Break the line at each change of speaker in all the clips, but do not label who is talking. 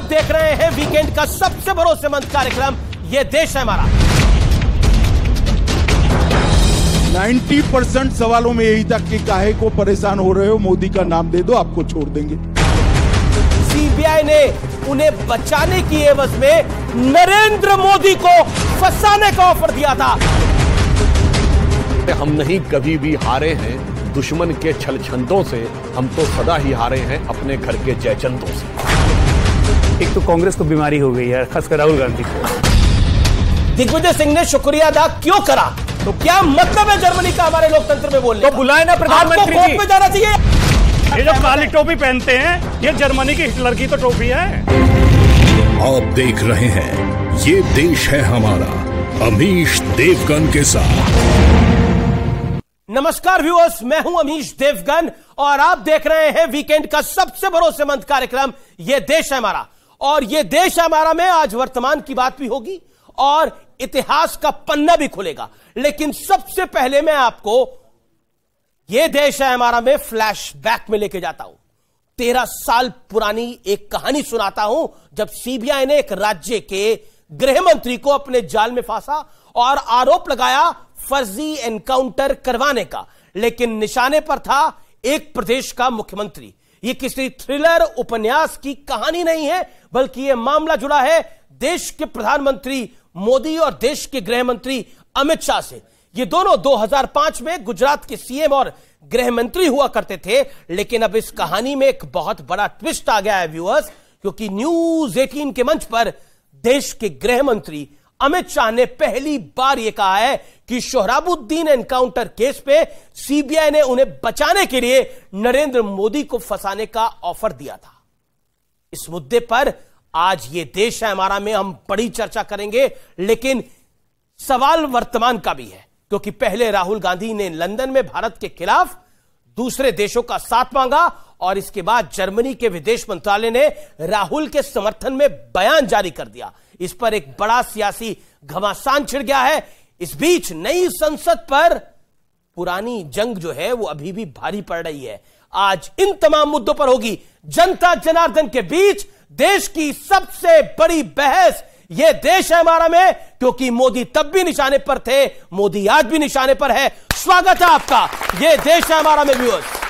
देख रहे हैं वीकेंड का सबसे भरोसेमंद कार्यक्रम ये देश है हमारा।
90% सवालों में यही था कि काहे को परेशान हो रहे हो, मोदी का नाम दे दो आपको छोड़ देंगे।
सीबीआई ने उन्हें बचाने की एवज में नरेंद्र मोदी को फंसाने का ऑफर दिया था।
हम नहीं कभी भी हारे हैं दुश्मन के छल छंदों से, हम तो सदा ही हारे हैं अपने घर के जयचंदों से।
एक तो कांग्रेस को बीमारी हो गई है, खासकर राहुल गांधी को।
दिग्विजय सिंह ने शुक्रिया अदा क्यों करा? तो क्या मतलब है जर्मनी का हमारे लोकतंत्र में बोलने?
तो बुलाए ना प्रधानमंत्री
कोर्ट में जाना चाहिए।
ये जो काली टोपी पहनते हैं, ये जर्मनी की हिटलर की तो टोपी है।
आप देख रहे हैं ये देश है हमारा, अमीश देवगन के साथ।
नमस्कार व्यूअर्स, मैं हूं अमीश देवगन और आप देख रहे हैं वीकेंड का सबसे भरोसेमंद कार्यक्रम ये देश है हमारा। और ये देश है हमारा में आज वर्तमान की बात भी होगी और इतिहास का पन्ना भी खुलेगा। लेकिन सबसे पहले मैं आपको ये देश है हमारा में फ्लैशबैक में लेके जाता हूं। 13 साल पुरानी एक कहानी सुनाता हूं जब सीबीआई ने एक राज्य के गृह मंत्री को अपने जाल में फांसा और आरोप लगाया फर्जी एनकाउंटर करवाने का, लेकिन निशाने पर था एक प्रदेश का मुख्यमंत्री। यह किसी थ्रिलर उपन्यास की कहानी नहीं है, बल्कि यह मामला जुड़ा है देश के प्रधानमंत्री मोदी और देश के गृह मंत्री अमित शाह से। ये दोनों 2005 में गुजरात के सीएम और गृह मंत्री हुआ करते थे। लेकिन अब इस कहानी में एक बहुत बड़ा ट्विस्ट आ गया है व्यूअर्स, क्योंकि न्यूज 18 के मंच पर देश के गृह मंत्री अमित शाह ने पहली बार यह कहा है कि सोहराबुद्दीन एनकाउंटर केस पे सीबीआई ने उन्हें बचाने के लिए नरेंद्र मोदी को फंसाने का ऑफर दिया था। इस मुद्दे पर आज ये देश है हमारा में हम बड़ी चर्चा करेंगे। लेकिन सवाल वर्तमान का भी है, क्योंकि पहले राहुल गांधी ने लंदन में भारत के खिलाफ दूसरे देशों का साथ मांगा और इसके बाद जर्मनी के विदेश मंत्रालय ने राहुल के समर्थन में बयान जारी कर दिया। इस पर एक बड़ा सियासी घमासान छिड़ गया है। इस बीच नई संसद पर पुरानी जंग जो है वो अभी भी भारी पड़ रही है। आज इन तमाम मुद्दों पर होगी जनता जनार्दन के बीच देश की सबसे बड़ी बहस। यह देश है हमारा में, क्योंकि मोदी तब भी निशाने पर थे, मोदी आज भी निशाने पर है। स्वागत है आपका यह देश है हमारा में viewers.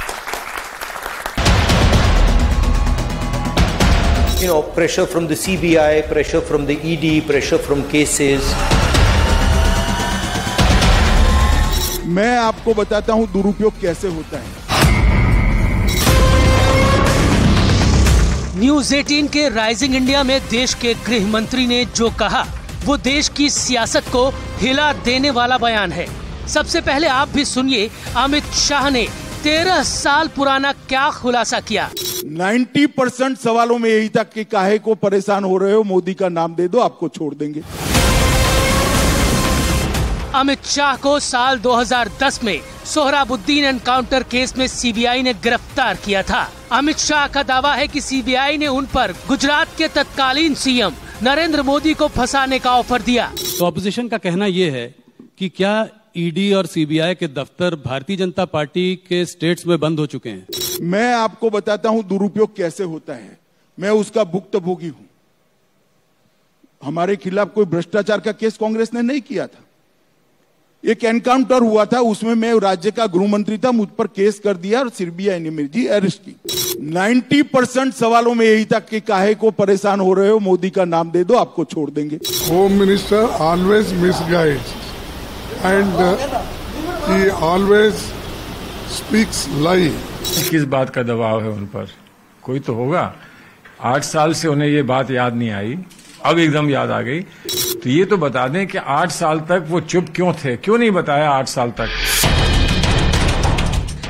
You know, pressure from the CBI, pressure from the ED, pressure from cases.
मैं आपको बताता हूं दुरुपयोग कैसे होता है।
न्यूज 18 के राइजिंग इंडिया में देश के गृह मंत्री ने जो कहा वो देश की सियासत को हिला देने वाला बयान है। सबसे पहले आप भी सुनिए अमित शाह ने 13 साल पुराना क्या खुलासा किया।
90% सवालों में यही था कि काहे को परेशान हो रहे हो, मोदी का नाम दे दो आपको छोड़ देंगे।
अमित शाह को साल 2010 में सोहराबुद्दीन एनकाउंटर केस में सीबीआई ने गिरफ्तार किया था। अमित शाह का दावा है कि सीबीआई ने उन पर गुजरात के तत्कालीन सीएम नरेंद्र मोदी को फंसाने का ऑफर दिया।
तो ऑपोजिशन का कहना यह है कि क्या ईडी और सीबीआई के दफ्तर भारतीय जनता पार्टी के स्टेट्स में बंद हो चुके हैं?
मैं आपको बताता हूं दुरुपयोग कैसे होता है। मैं उसका भुक्तभोगी हूं। हमारे खिलाफ कोई भ्रष्टाचार का केस कांग्रेस ने नहीं किया था। एक एनकाउंटर हुआ था, उसमें मैं राज्य का गृह मंत्री था, मुझ पर केस कर दिया और सीबीआई ने मेरी अरेस्ट की। 90% सवालों में यही था कि काहे को परेशान हो रहे हो, मोदी का नाम दे दो आपको छोड़ देंगे।
Home minister always misguides and he always speaks lie.
किस बात का दबाव है उन पर? कोई तो होगा। 8 साल से उन्हें ये बात याद नहीं आई, अब एकदम याद आ गई। तो ये तो बता दें कि 8 साल तक वो चुप क्यों थे, क्यों नहीं बताया 8 साल तक।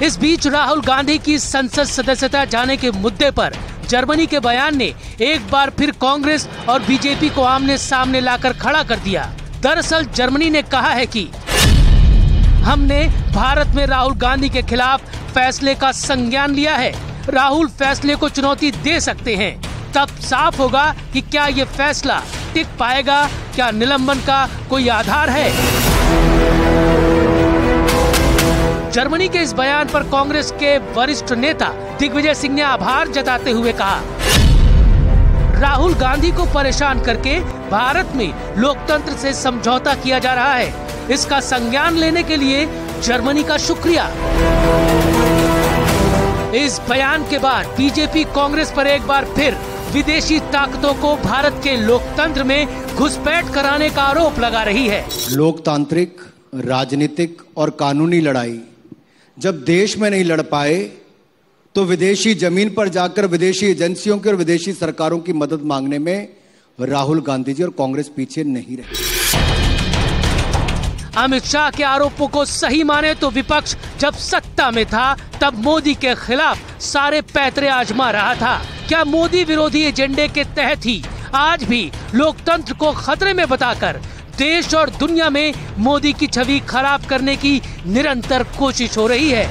इस बीच राहुल गांधी की संसद सदस्यता जाने के मुद्दे पर जर्मनी के बयान ने एक बार फिर कांग्रेस और बीजेपी को आमने सामने लाकर खड़ा कर दिया। दरअसल जर्मनी ने कहा है कि हमने भारत में राहुल गांधी के खिलाफ फैसले का संज्ञान लिया है। राहुल फैसले को चुनौती दे सकते हैं, तब साफ होगा कि क्या ये फैसला टिक पाएगा, क्या निलंबन का कोई आधार है। जर्मनी के इस बयान पर कांग्रेस के वरिष्ठ नेता दिग्विजय सिंह ने आभार जताते हुए कहा, राहुल गांधी को परेशान करके भारत में लोकतंत्र से समझौता किया जा रहा है। इसका संज्ञान लेने के लिए जर्मनी का शुक्रिया। इस बयान के बाद बीजेपी कांग्रेस पर एक बार फिर विदेशी ताकतों को भारत के लोकतंत्र में घुसपैठ कराने का आरोप लगा रही है।
लोकतांत्रिक, राजनीतिक और कानूनी लड़ाई जब देश में नहीं लड़ पाए तो विदेशी जमीन पर जाकर विदेशी एजेंसियों की और विदेशी सरकारों की मदद मांगने में राहुल गांधी जी और कांग्रेस पीछे नहीं रहे।
अमित शाह के आरोपों को सही माने तो विपक्ष जब सत्ता में था तब मोदी के खिलाफ सारे पैतरे आजमा रहा था। क्या मोदी विरोधी एजेंडे के तहत ही आज भी लोकतंत्र को खतरे में बताकर देश और दुनिया में मोदी की छवि खराब करने की निरंतर कोशिश हो रही है?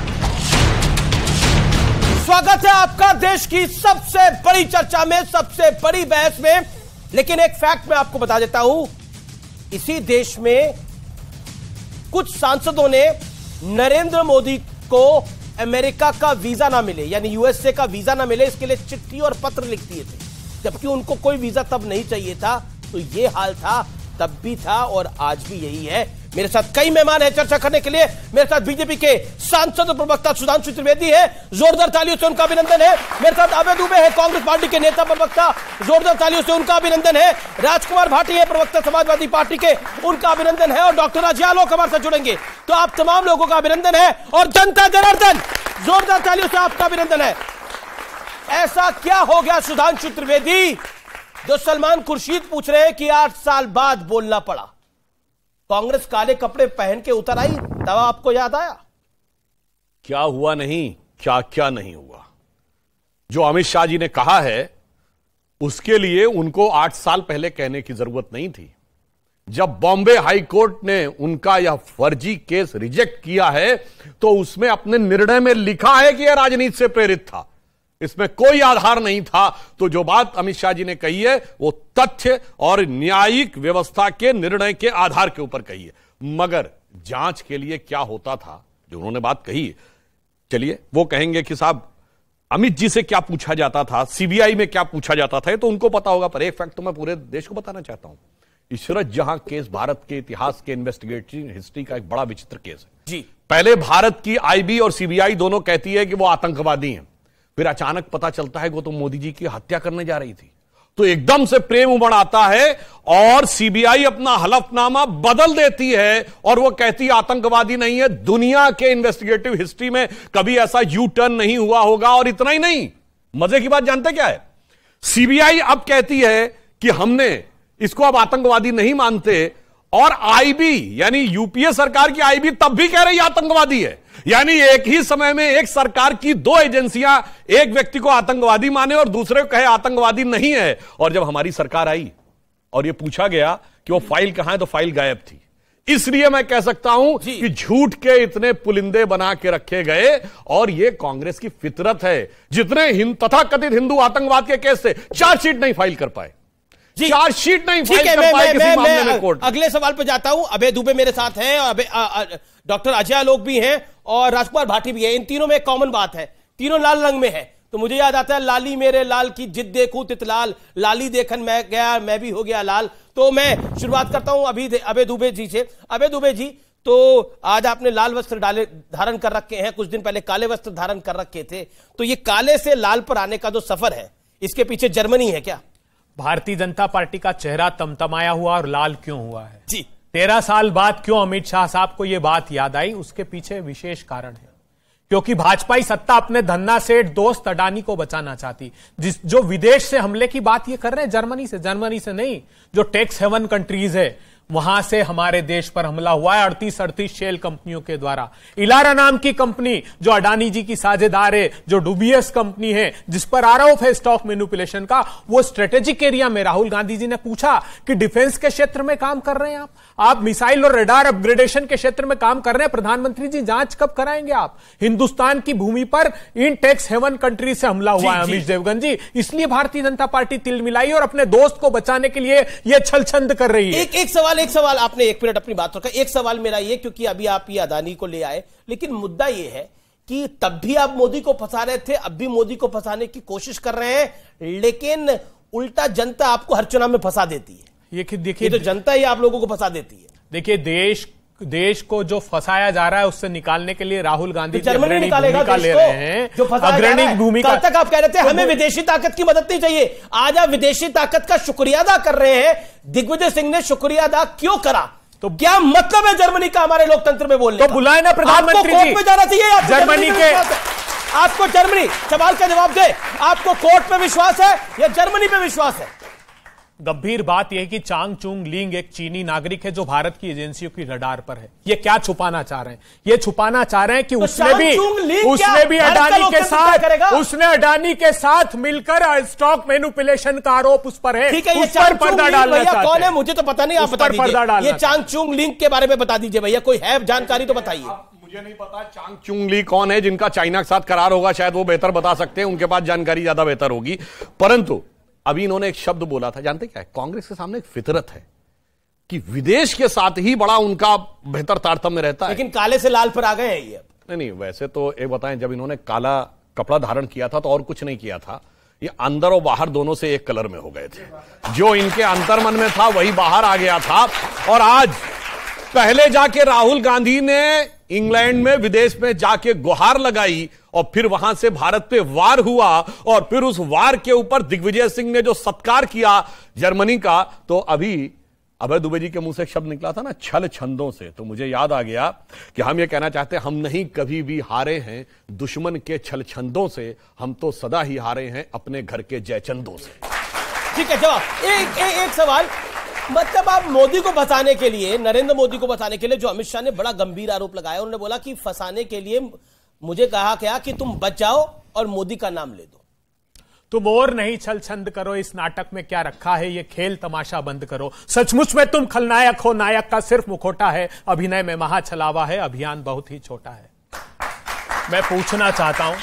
स्वागत है आपका देश की सबसे बड़ी चर्चा में, सबसे बड़ी बहस में। लेकिन एक फैक्ट मैं आपको बता देता हूं, इसी देश में कुछ सांसदों ने नरेंद्र मोदी को अमेरिका का वीजा ना मिले, यानी यूएसए का वीजा ना मिले, इसके लिए चिट्ठी और पत्र लिख दिए थे, जबकि उनको कोई वीजा तब नहीं चाहिए था। तो ये हाल था, तब भी था और आज भी यही है। मेरे साथ कई मेहमान हैं चर्चा करने के लिए। मेरे साथ बीजेपी के सांसद और प्रवक्ता सुधांशु त्रिवेदी है, जोरदार तालियों से उनका अभिनंदन है। मेरे साथ अभय दुबे है, कांग्रेस पार्टी के नेता प्रवक्ता, जोरदार तालियों से उनका अभिनंदन है। राजकुमार भाटी है, प्रवक्ता समाजवादी पार्टी के, उनका अभिनंदन है। और डॉक्टर अजय आलोक हमारे साथ जुड़ेंगे। तो आप तमाम लोगों का अभिनंदन है। और जनता जनार्दन, जोरदार तालियों से आपका अभिनंदन है। ऐसा क्या हो गया सुधांशु त्रिवेदी जो सलमान खुर्शीद पूछ रहे हैं कि 8 साल बाद बोलना पड़ा? कांग्रेस काले कपड़े पहन के उतर आई, तब आपको याद आया?
क्या हुआ नहीं, क्या क्या नहीं हुआ। जो अमित शाह जी ने कहा है उसके लिए उनको 8 साल पहले कहने की जरूरत नहीं थी। जब बॉम्बे हाई कोर्ट ने उनका यह फर्जी केस रिजेक्ट किया है तो उसमें अपने निर्णय में लिखा है कि यह राजनीति से प्रेरित था, इसमें कोई आधार नहीं था। तो जो बात अमित शाह जी ने कही है वो तथ्य और न्यायिक व्यवस्था के निर्णय के आधार के ऊपर कही है। मगर जांच के लिए क्या होता था जो उन्होंने बात कही, चलिए वो कहेंगे कि साहब अमित जी से क्या पूछा जाता था, सीबीआई में क्या पूछा जाता था, तो उनको पता होगा। पर एक फैक्ट तो मैं पूरे देश को बताना चाहता हूं। इशरत जहां केस भारत के इतिहास के इन्वेस्टिगेटिव हिस्ट्री का एक बड़ा विचित्र केस है
जी।
पहले भारत की आईबी और सीबीआई दोनों कहती है कि वो आतंकवादी हैं, फिर अचानक पता चलता है कि वो तो मोदी जी की हत्या करने जा रही थी। तो एकदम से प्रेम उमड़ आता है और सीबीआई अपना हलफनामा बदल देती है और वो कहती है आतंकवादी नहीं है। दुनिया के इन्वेस्टिगेटिव हिस्ट्री में कभी ऐसा यू टर्न नहीं हुआ होगा। और इतना ही नहीं, मजे की बात जानते क्या है, सीबीआई अब कहती है कि हमने इसको अब आतंकवादी नहीं मानते, और आईबी यानी यूपीए सरकार की आईबी तब भी कह रही आतंकवादी है। यानी एक ही समय में एक सरकार की दो एजेंसियां एक व्यक्ति को आतंकवादी माने और दूसरे को कहे आतंकवादी नहीं है। और जब हमारी सरकार आई और यह पूछा गया कि वो फाइल कहां है तो फाइल गायब थी। इसलिए मैं कह सकता हूं कि झूठ के इतने पुलिंदे बना के रखे गए और यह कांग्रेस की फितरत है। जितने तथाकथित हिंदू आतंकवाद के केस से चार्जशीट नहीं फाइल कर पाए, चार्जशीट नहीं फाइल कर पाए किसी मामले में कोर्ट।
अगले सवाल पे जाता हूं। अभय दुबे मेरे साथ हैं, डॉक्टर अजय आलोक भी हैं और राजकुमार भाटी भी है। इन तीनों में एक कॉमन बात है, तीनों लाल रंग में है। तो मुझे याद आता है लाली मेरे लाल की जिद देखूं तितलाल, लाली देखन मैं गया मैं भी हो गया लाल। तो मैं शुरुआत करता हूं अभी अभय दुबे जी से। अभय दुबे जी, तो आज आपने लाल वस्त्र धारण कर रखे हैं, कुछ दिन पहले काले वस्त्र धारण कर रखे थे। तो ये काले से लाल पर आने का जो सफर है, इसके पीछे जर्मनी है क्या?
भारतीय जनता पार्टी का चेहरा तमतमाया हुआ और लाल क्यों हुआ है
जी?
13 साल बाद क्यों अमित शाह साहब को यह बात याद आई, उसके पीछे विशेष कारण है। क्योंकि भाजपाई सत्ता अपने धन्ना सेठ दोस्त अडानी को बचाना चाहती। जो विदेश से हमले की बात ये कर रहे हैं, जर्मनी से नहीं, जो टैक्स हेवन कंट्रीज है वहां से हमारे देश पर हमला हुआ है 38 शेल कंपनियों के द्वारा। इलारा नाम की कंपनी जो अडानी जी की साझेदार है, जो डुबियस कंपनी है, जिस पर आरोप है स्टॉक मैनिपुलेशन का, वो स्ट्रेटेजिक एरिया में राहुल गांधी जी ने पूछा कि डिफेंस के क्षेत्र में काम कर रहे हैं आप मिसाइल और रडार अपग्रेडेशन के क्षेत्र में काम कर रहे हैं, प्रधानमंत्री जी जांच कब कराएंगे आप? हिंदुस्तान की भूमि पर इन टैक्स हेवन कंट्री से हमला हुआ है अमित देवगन जी। इसलिए भारतीय जनता पार्टी तिल मिलाई और अपने दोस्त को बचाने के लिए यह छलछंद कर रही है।
एक सवाल आपने 1 मिनट अपनी बात रखा। एक सवाल मेरा ये, क्योंकि अभी आप ये अदानी को ले आए, लेकिन मुद्दा ये है कि तब भी आप मोदी को फंसा रहे थे, अब भी मोदी को फंसाने की कोशिश कर रहे हैं, लेकिन उल्टा जनता आपको हर चुनाव में फंसा देती है।
ये देखिए,
तो जनता ही आप लोगों को फंसा देती है।
देखिए, देश को जो फंसाया जा रहा है उससे निकालने के लिए राहुल गांधी
जर्मनी निकालेगा
ले रहे हैं,
जो
अग्रणी भूमिका।
कल तक आप कह रहे थे हमें विदेशी ताकत की मदद नहीं चाहिए, आज आप विदेशी ताकत का शुक्रिया अदा कर रहे हैं। दिग्विजय सिंह ने शुक्रिया अदा क्यों करा? तो क्या मतलब है जर्मनी का हमारे लोकतंत्र में बोलने?
तो बुलाए ना प्रधानमंत्री
कोर्ट में जाना चाहिए
जर्मनी के।
आपको जर्मनी सवाल का जवाब दे, आपको कोर्ट पे विश्वास है या जर्मनी पे विश्वास है?
गंभीर बात यह है कि चांग चुंग लिंग एक चीनी नागरिक है जो भारत की एजेंसियों की रडार पर है। ये क्या छुपाना चाह रहे हैं? ये छुपाना चाह रहे हैं कि उसने भी अडानी के साथ मिलकर स्टॉक मैनिपुलेशन का आरोप उस पर है।
ठीक है, ये पर्दा डालना चाहते हैं। कौन है मुझे तो पता नहीं, आप बता दीजिए। ये चांग चुंग लिंग के बारे में बता दीजिए भैया, कोई है जानकारी तो बताइए।
मुझे नहीं पता चांग चुंग ली कौन है, जिनका चाइना के साथ करार होगा, शायद वो बेहतर बता सकते हैं, उनके पास जानकारी ज्यादा बेहतर होगी। परंतु अभी इन्होंने एक शब्द बोला था, जानते क्या है? कांग्रेस के सामने एक फितरत है कि विदेश के साथ ही बड़ा उनका बेहतर तारतम्य रहता है।
लेकिन काले से लाल पर आ गए हैं ये।
नहीं, वैसे तो एक बताएं, जब इन्होंने काला कपड़ा धारण किया था तो और कुछ नहीं किया था, ये अंदर और बाहर दोनों से एक कलर में हो गए थे। जो इनके अंतर्मन में था वही बाहर आ गया था। और आज पहले जाके राहुल गांधी ने इंग्लैंड में विदेश में जाके गुहार लगाई और फिर वहां से भारत पे वार हुआ और फिर उस वार के ऊपर दिग्विजय सिंह ने जो सत्कार किया जर्मनी का, तो अभी अभय दुबे जी के मुंह से एक शब्द निकला था ना, छल छंदों से, तो मुझे याद आ गया कि हम ये कहना चाहते हैं, हम नहीं कभी भी हारे हैं दुश्मन के छल छंदों से, हम तो सदा ही हारे हैं अपने घर के जयचंदों से।
ठीक है, जवाब एक सवाल, मतलब आप मोदी को बचाने के लिए, नरेंद्र मोदी को बचाने के लिए, जो अमित शाह ने बड़ा गंभीर आरोप लगाया, उन्होंने बोला कि फंसाने के लिए मुझे कहा क्या कि तुम बच जाओ और मोदी का नाम ले दो।
तुम और नहीं छल छंद करो, इस नाटक में क्या रखा है, ये खेल तमाशा बंद करो। सचमुच में तुम खलनायक हो, नायक का सिर्फ मुखौटा है, अभिनय में महा छलावा है, अभियान बहुत ही छोटा है। मैं पूछना चाहता हूं,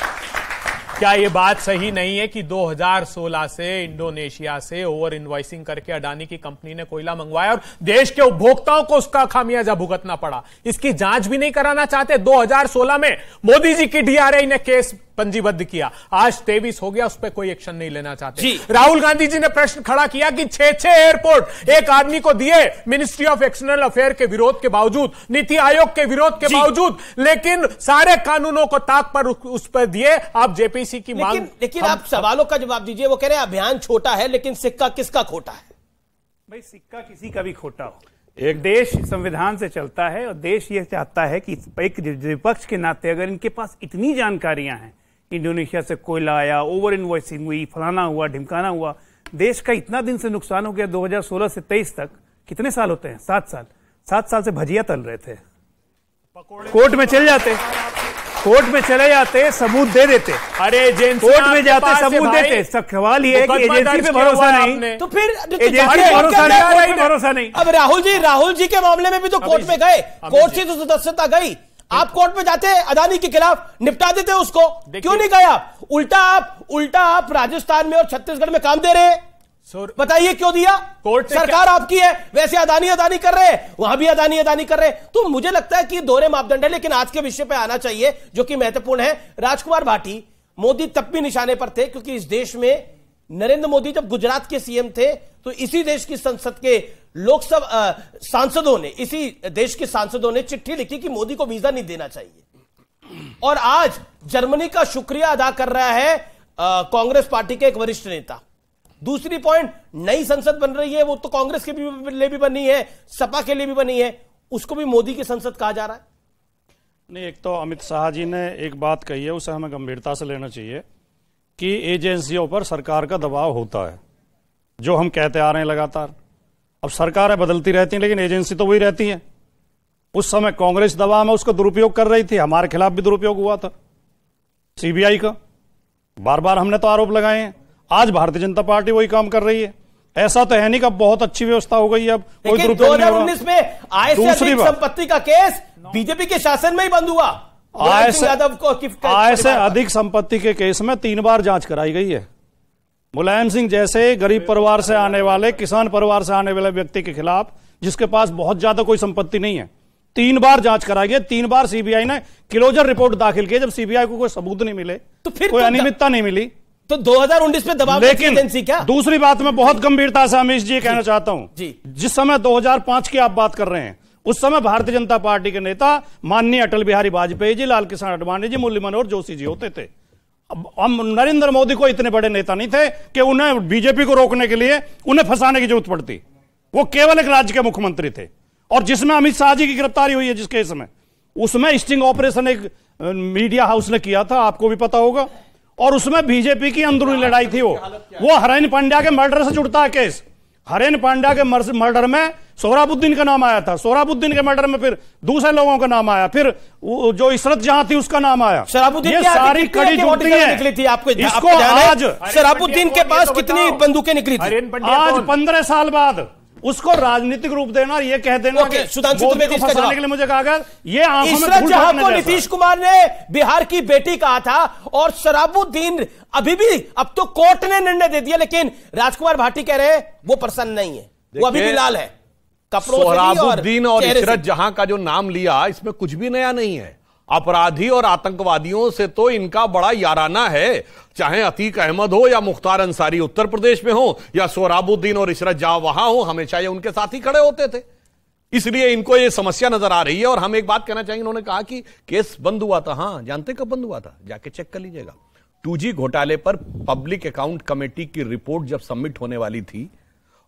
क्या यह बात सही नहीं है कि 2016 से इंडोनेशिया से ओवर इनवॉइसिंग करके अडानी की कंपनी ने कोयला मंगवाया और देश के उपभोक्ताओं को उसका खामियाजा भुगतना पड़ा? इसकी जांच भी नहीं कराना चाहते? 2016 में मोदी जी की डीआरआई ने केस पंजीबद्ध किया, आज 23 हो गया, उस पर कोई एक्शन नहीं लेना चाहते। राहुल गांधी जी ने प्रश्न खड़ा किया कि 6 एयरपोर्ट एक आदमी को दिए मिनिस्ट्री ऑफ एक्सटर्नल अफेयर के विरोध के बावजूद, नीति आयोग के विरोध के बावजूद, लेकिन सारे कानूनों को ताक पर उस पर दिए। आप जेपीसी की मांग,
लेकिन आप सवालों का जवाब दीजिए। वो कह रहे हैं अभियान छोटा है, लेकिन सिक्का किसका खोटा है?
भाई, सिक्का किसी का भी खोटा हो, एक देश संविधान से चलता है और देश ये चाहता है कि एक विपक्ष के नाते अगर इनके पास इतनी जानकारियां हैं, इंडोनेशिया से कोयला आया, ओवर इनवॉइसिंग हुई, फलाना हुआ, ढिमकाना हुआ, देश का इतना दिन से नुकसान हो गया, 2016 से 23 तक कितने साल होते हैं? 7 साल। 7 साल से भजिया तल रहे थे, कोर्ट में चले जाते, कोर्ट में चले जाते, सबूत दे देते।
अरे एजेंसी
कोर्ट में जाते, सबूत देते। सवाल ये है कि एजेंसी पे भरोसा नहीं,
तो फिर
एजेंसी पे भरोसा नहीं, कोर्ट पे भरोसा नहीं।
अब राहुल जी के मामले में भी तो कोर्ट में गए, कोर्ट से तो सदस्यता गई, आप कोर्ट में जाते अदानी के खिलाफ, निपटा देते उसको, क्यों नहीं गए आप? उल्टा आप राजस्थान में और छत्तीसगढ़ में काम दे रहे हैं, बताइए क्यों दिया? सरकार आपकी है, वैसे अदानी कर रहे हैं, वहां भी अदानी कर रहे हैं। तो मुझे लगता है कि दोहरे मापदंड है। लेकिन आज के विषय पे आना चाहिए जो कि महत्वपूर्ण है। राजकुमार भाटी, मोदी तब भी निशाने पर थे क्योंकि इस देश में नरेंद्र मोदी जब गुजरात के सीएम थे तो इसी देश की संसद के लोकसभा सांसदों ने, इसी देश के सांसदों ने चिट्ठी लिखी कि मोदी को वीजा नहीं देना चाहिए। और आज जर्मनी का शुक्रिया अदा कर रहा है कांग्रेस पार्टी के एक वरिष्ठ नेता। दूसरी पॉइंट, नई संसद बन रही है, वो तो कांग्रेस के लिए भी बनी है, सपा के लिए भी बनी है, उसको भी मोदी की संसद कहा जा रहा है।
नहीं, एक तो अमित शाह जी ने एक बात कही है, उसे हमें गंभीरता से लेना चाहिए कि एजेंसियों पर सरकार का दबाव होता है, जो हम कहते आ रहे हैं लगातार। अब सरकारें बदलती रहती हैं लेकिन एजेंसी तो वही रहती है। उस समय कांग्रेस दबाव में उसका दुरुपयोग कर रही थी, हमारे खिलाफ भी दुरुपयोग हुआ था सीबीआई का, बार बार हमने तो आरोप लगाए हैं। आज भारतीय जनता पार्टी वही काम कर रही है। ऐसा तो है नहीं कि बहुत अच्छी व्यवस्था हो गई है, अब कोई दुरुपयोग नहीं हो रहा।
2019 में आय से अधिक संपत्ति का केस बीजेपी के शासन में ही बंद हुआ।
आय से अधिक संपत्ति के केस में 3 बार जांच कराई गई है। मुलायम सिंह जैसे गरीब परिवार से आने वाले, किसान परिवार से आने वाले व्यक्ति के खिलाफ, जिसके पास बहुत ज्यादा कोई संपत्ति नहीं है, 3 बार जांच कराई गई। 3 बार सीबीआई ने क्लोजर रिपोर्ट दाखिल की। जब सीबीआई को कोई सबूत नहीं मिले, तो फिर कोई अनियमितता नहीं मिली,
तो 2019 में दबाव
लेकिन
एजेंसी क्या?
दूसरी बात मैं बहुत गंभीरता से अमीश जी कहना चाहता हूं, जिस समय 2005 की आप बात कर रहे हैं, उस समय भारतीय जनता पार्टी के नेता माननीय अटल बिहारी वाजपेयी जी, लाल कृष्ण आडवाणी जी, मुरली मनोहर जोशी जी होते थे। अब हम नरेंद्र मोदी को इतने बड़े नेता नहीं थे कि उन्हें बीजेपी को रोकने के लिए उन्हें फंसाने की जरूरत पड़ती। वो केवल एक राज्य के मुख्यमंत्री थे। और जिसमें अमित शाह जी की गिरफ्तारी हुई है जिस केस में, उसमें स्टिंग ऑपरेशन एक मीडिया हाउस ने किया था, आपको भी पता होगा। और उसमें बीजेपी की अंदरूनी लड़ाई थी। वो हरेन पांड्या के मर्डर से जुड़ता है केस। हरेन पांड्या के मर्डर में सोहराबुद्दीन का नाम आया था, सोहराबुद्दीन के मर्डर में फिर दूसरे लोगों का नाम आया, फिर जो इशरत जहां थी उसका नाम आया।
शराबुद्दीन
सारी कड़ी जुड़ती है।
निकली थी आपको
इसको आज
शराबुद्दीन के पास कितनी बंदूकें निकली थी?
आज 15 साल बाद उसको राजनीतिक रूप देना, ये कह देना कि
सुधांशु द्विवेदी इसका जवाब
के लिए मुझे कहा गया, ये आंखों में
इशरत
धूल
जहां
झोंकने
को
जैसा।
नीतीश कुमार ने बिहार की बेटी कहा था, और शराबुद्दीन अभी भी, अब तो कोर्ट ने निर्णय दे दिया, लेकिन राजकुमार भाटी कह रहे हैं वो प्रसन्न नहीं है, वो अभी भी लाल है कपड़ों से।
सोहराबुद्दीन और इशरत जहां का जो नाम लिया, इसमें कुछ भी नया नहीं है। अपराधी और आतंकवादियों से तो इनका बड़ा याराना है, चाहे अतीक अहमद हो या मुख्तार अंसारी उत्तर प्रदेश में हो, या सोहराबुद्दीन और इशरत जहां वहां हो, हमेशा ये उनके साथ ही खड़े होते थे। इसलिए इनको ये समस्या नजर आ रही है। और हम एक बात कहना चाहेंगे, उन्होंने कहा कि केस बंद हुआ था। हां, जानते कब बंद हुआ था? जाके चेक कर लीजिएगा। 2G घोटाले पर पब्लिक अकाउंट कमेटी की रिपोर्ट जब सबमिट होने वाली थी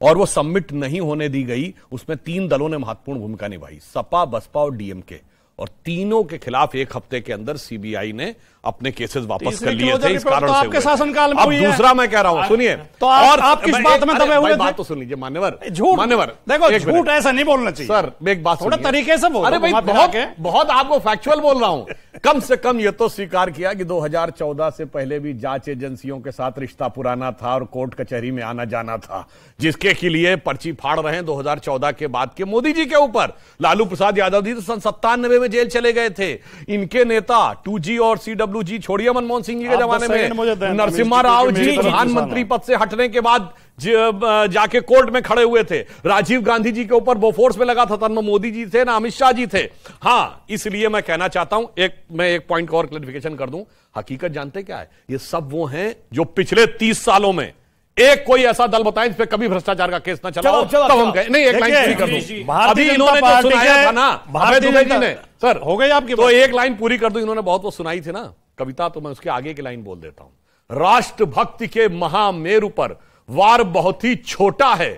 और वो सबमिट नहीं होने दी गई, उसमें 3 दलों ने महत्वपूर्ण भूमिका निभाई, सपा, बसपा और डीएमके, और तीनों के खिलाफ 1 हफ्ते के अंदर सीबीआई ने अपने केसेस वापस कर लिए थे। इस कारण से
आपके शासनकाल में
अब दूसरा मैं कह रहा हूं, सुनिए,
तो आप किस बात में दबे हुए थे?
बात तो सुन लीजिए मान्यवर।
मान्यवर देखो, झूठ ऐसा नहीं बोलना चाहिए
सर। एक बात
थोड़ा तरीके से बोलो।
अरे भाई, बहुत आपको फैक्चुअल बोल रहा हूं। कम से कम ये तो स्वीकार किया कि 2014 से पहले भी जांच एजेंसियों के साथ रिश्ता पुराना था और कोर्ट कचहरी में आना जाना था, जिसके के लिए पर्ची फाड़ रहे हैं 2014 के बाद के मोदी जी के ऊपर। लालू प्रसाद यादव जी तो सन 97 में जेल चले गए थे। इनके नेता 2G और CWG, छोड़िए मनमोहन सिंह जी के जमाने में, नरसिम्हा राव जी प्रधानमंत्री पद से हटने के बाद जाके कोर्ट में खड़े हुए थे। राजीव गांधी जी के ऊपर बोफोर्स में लगा था, तब न मोदी जी थे ना अमित शाह जी थे। हां, इसलिए मैं कहना चाहता हूं, मैं एक पॉइंट को और क्लैरिफिकेशन कर दूं। हकीकत जानते क्या है? ये सब वो हैं जो पिछले 30 सालों में एक कोई ऐसा दल बताएं जिस पे कभी भ्रष्टाचार का केस ना चला हो, तब हम कहें। नहीं, एक लाइन पूरी कर दूं। अभी इन्होंने जो सुनाया था ना अभय दुबे जी ने, सर हो गई आपकी, तो एक लाइन पूरी कर दूं। इन्होंने बहुत वो सुनाई थी ना कविता, तो मैं उसके आगे की लाइन बोल देता हूं। राष्ट्रभक्ति के महामेरु पर वार बहुत ही छोटा है,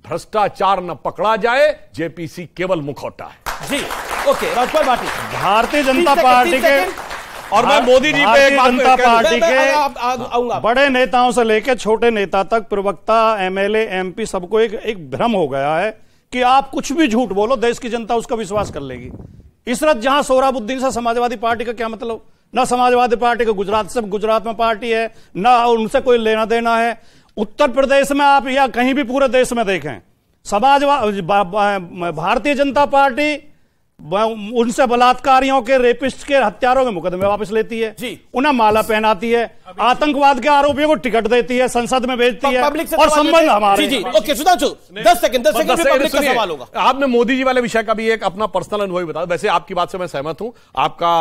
भ्रष्टाचार न पकड़ा जाए, जेपीसी केवल मुखौटा है।
जी, ओके, राजपाल भाटी।
भारतीय जनता पार्टी के
और मैं मोदी जी पे
जनता पार्टी के बड़े नेताओं से लेकर छोटे नेता तक, प्रवक्ता, एमएलए, एमपी, सबको एक भ्रम हो गया है कि आप कुछ भी झूठ बोलो, देश की जनता उसका विश्वास कर लेगी। इशरत जहां सोहराबुद्दीन से समाजवादी पार्टी का क्या मतलब? ना समाजवादी पार्टी को गुजरात में पार्टी है, ना उनसे कोई लेना देना है। उत्तर प्रदेश में आप या कहीं भी पूरे देश में देखें, भारतीय जनता पार्टी उनसे बलात्कारियों के, रेपिस्ट के, हत्यारों के मुकदमे वापस लेती है जी, उन्हें माला पहनाती है, आतंकवाद के आरोपियों को टिकट देती है, संसद में भेजती है, और संबंध हमारे।
जी, ओके, सुधांशु 10 सेकंड पब्लिक का सवाल होगा।
आपने मोदी जी वाले विषय का भी एक अपना पर्सनल अनुभव बताया। वैसे आपकी बात से मैं सहमत हूं, आपका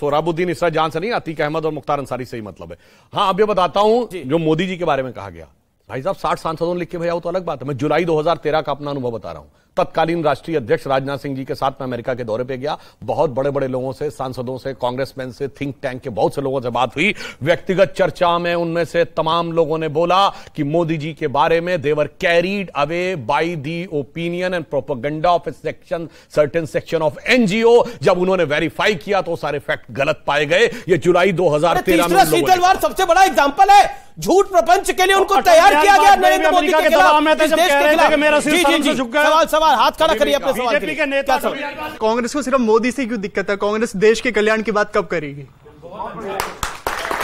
सोहराबुद्दीन इशरत जहां से नहीं, अतीक अहमद और मुख्तार अंसारी से ही मतलब है। हां, अब ये बताता हूं जो मोदी जी के बारे में कहा गया, भाई साहब 60 सांसदों ने लिख के भेजा, तो अलग बात है। मैं जुलाई 2013 का अपना अनुभव बता रहा हूं। तत्कालीन राष्ट्रीय अध्यक्ष राजनाथ सिंह जी के साथ मैं अमेरिका के दौरे पे गया। बहुत बड़े बड़े लोगों से, सांसदों से, कांग्रेसमैन से, थिंक टैंक के बहुत से लोगों से बात हुई। व्यक्तिगत चर्चा में उनमें से तमाम लोगों ने बोला कि मोदी जी के बारे में they were carried away by the opinion and propaganda of certain section of NGO. जब उन्होंने वेरीफाई किया तो सारे फैक्ट गलत पाए गए। ये जुलाई 2013 में
शीतलवार सबसे बड़ा एग्जाम्पल है। झूठ प्रपंच के लिए उनको तैयार किया गया नरेंद्र मोदी के खिलाफ। सवाल हाथ खड़ा करिए अपने सवाल के लिए। नेता
कांग्रेस को सिर्फ मोदी से क्यों दिक्कत है? कांग्रेस देश के कल्याण की बात कब करेगी?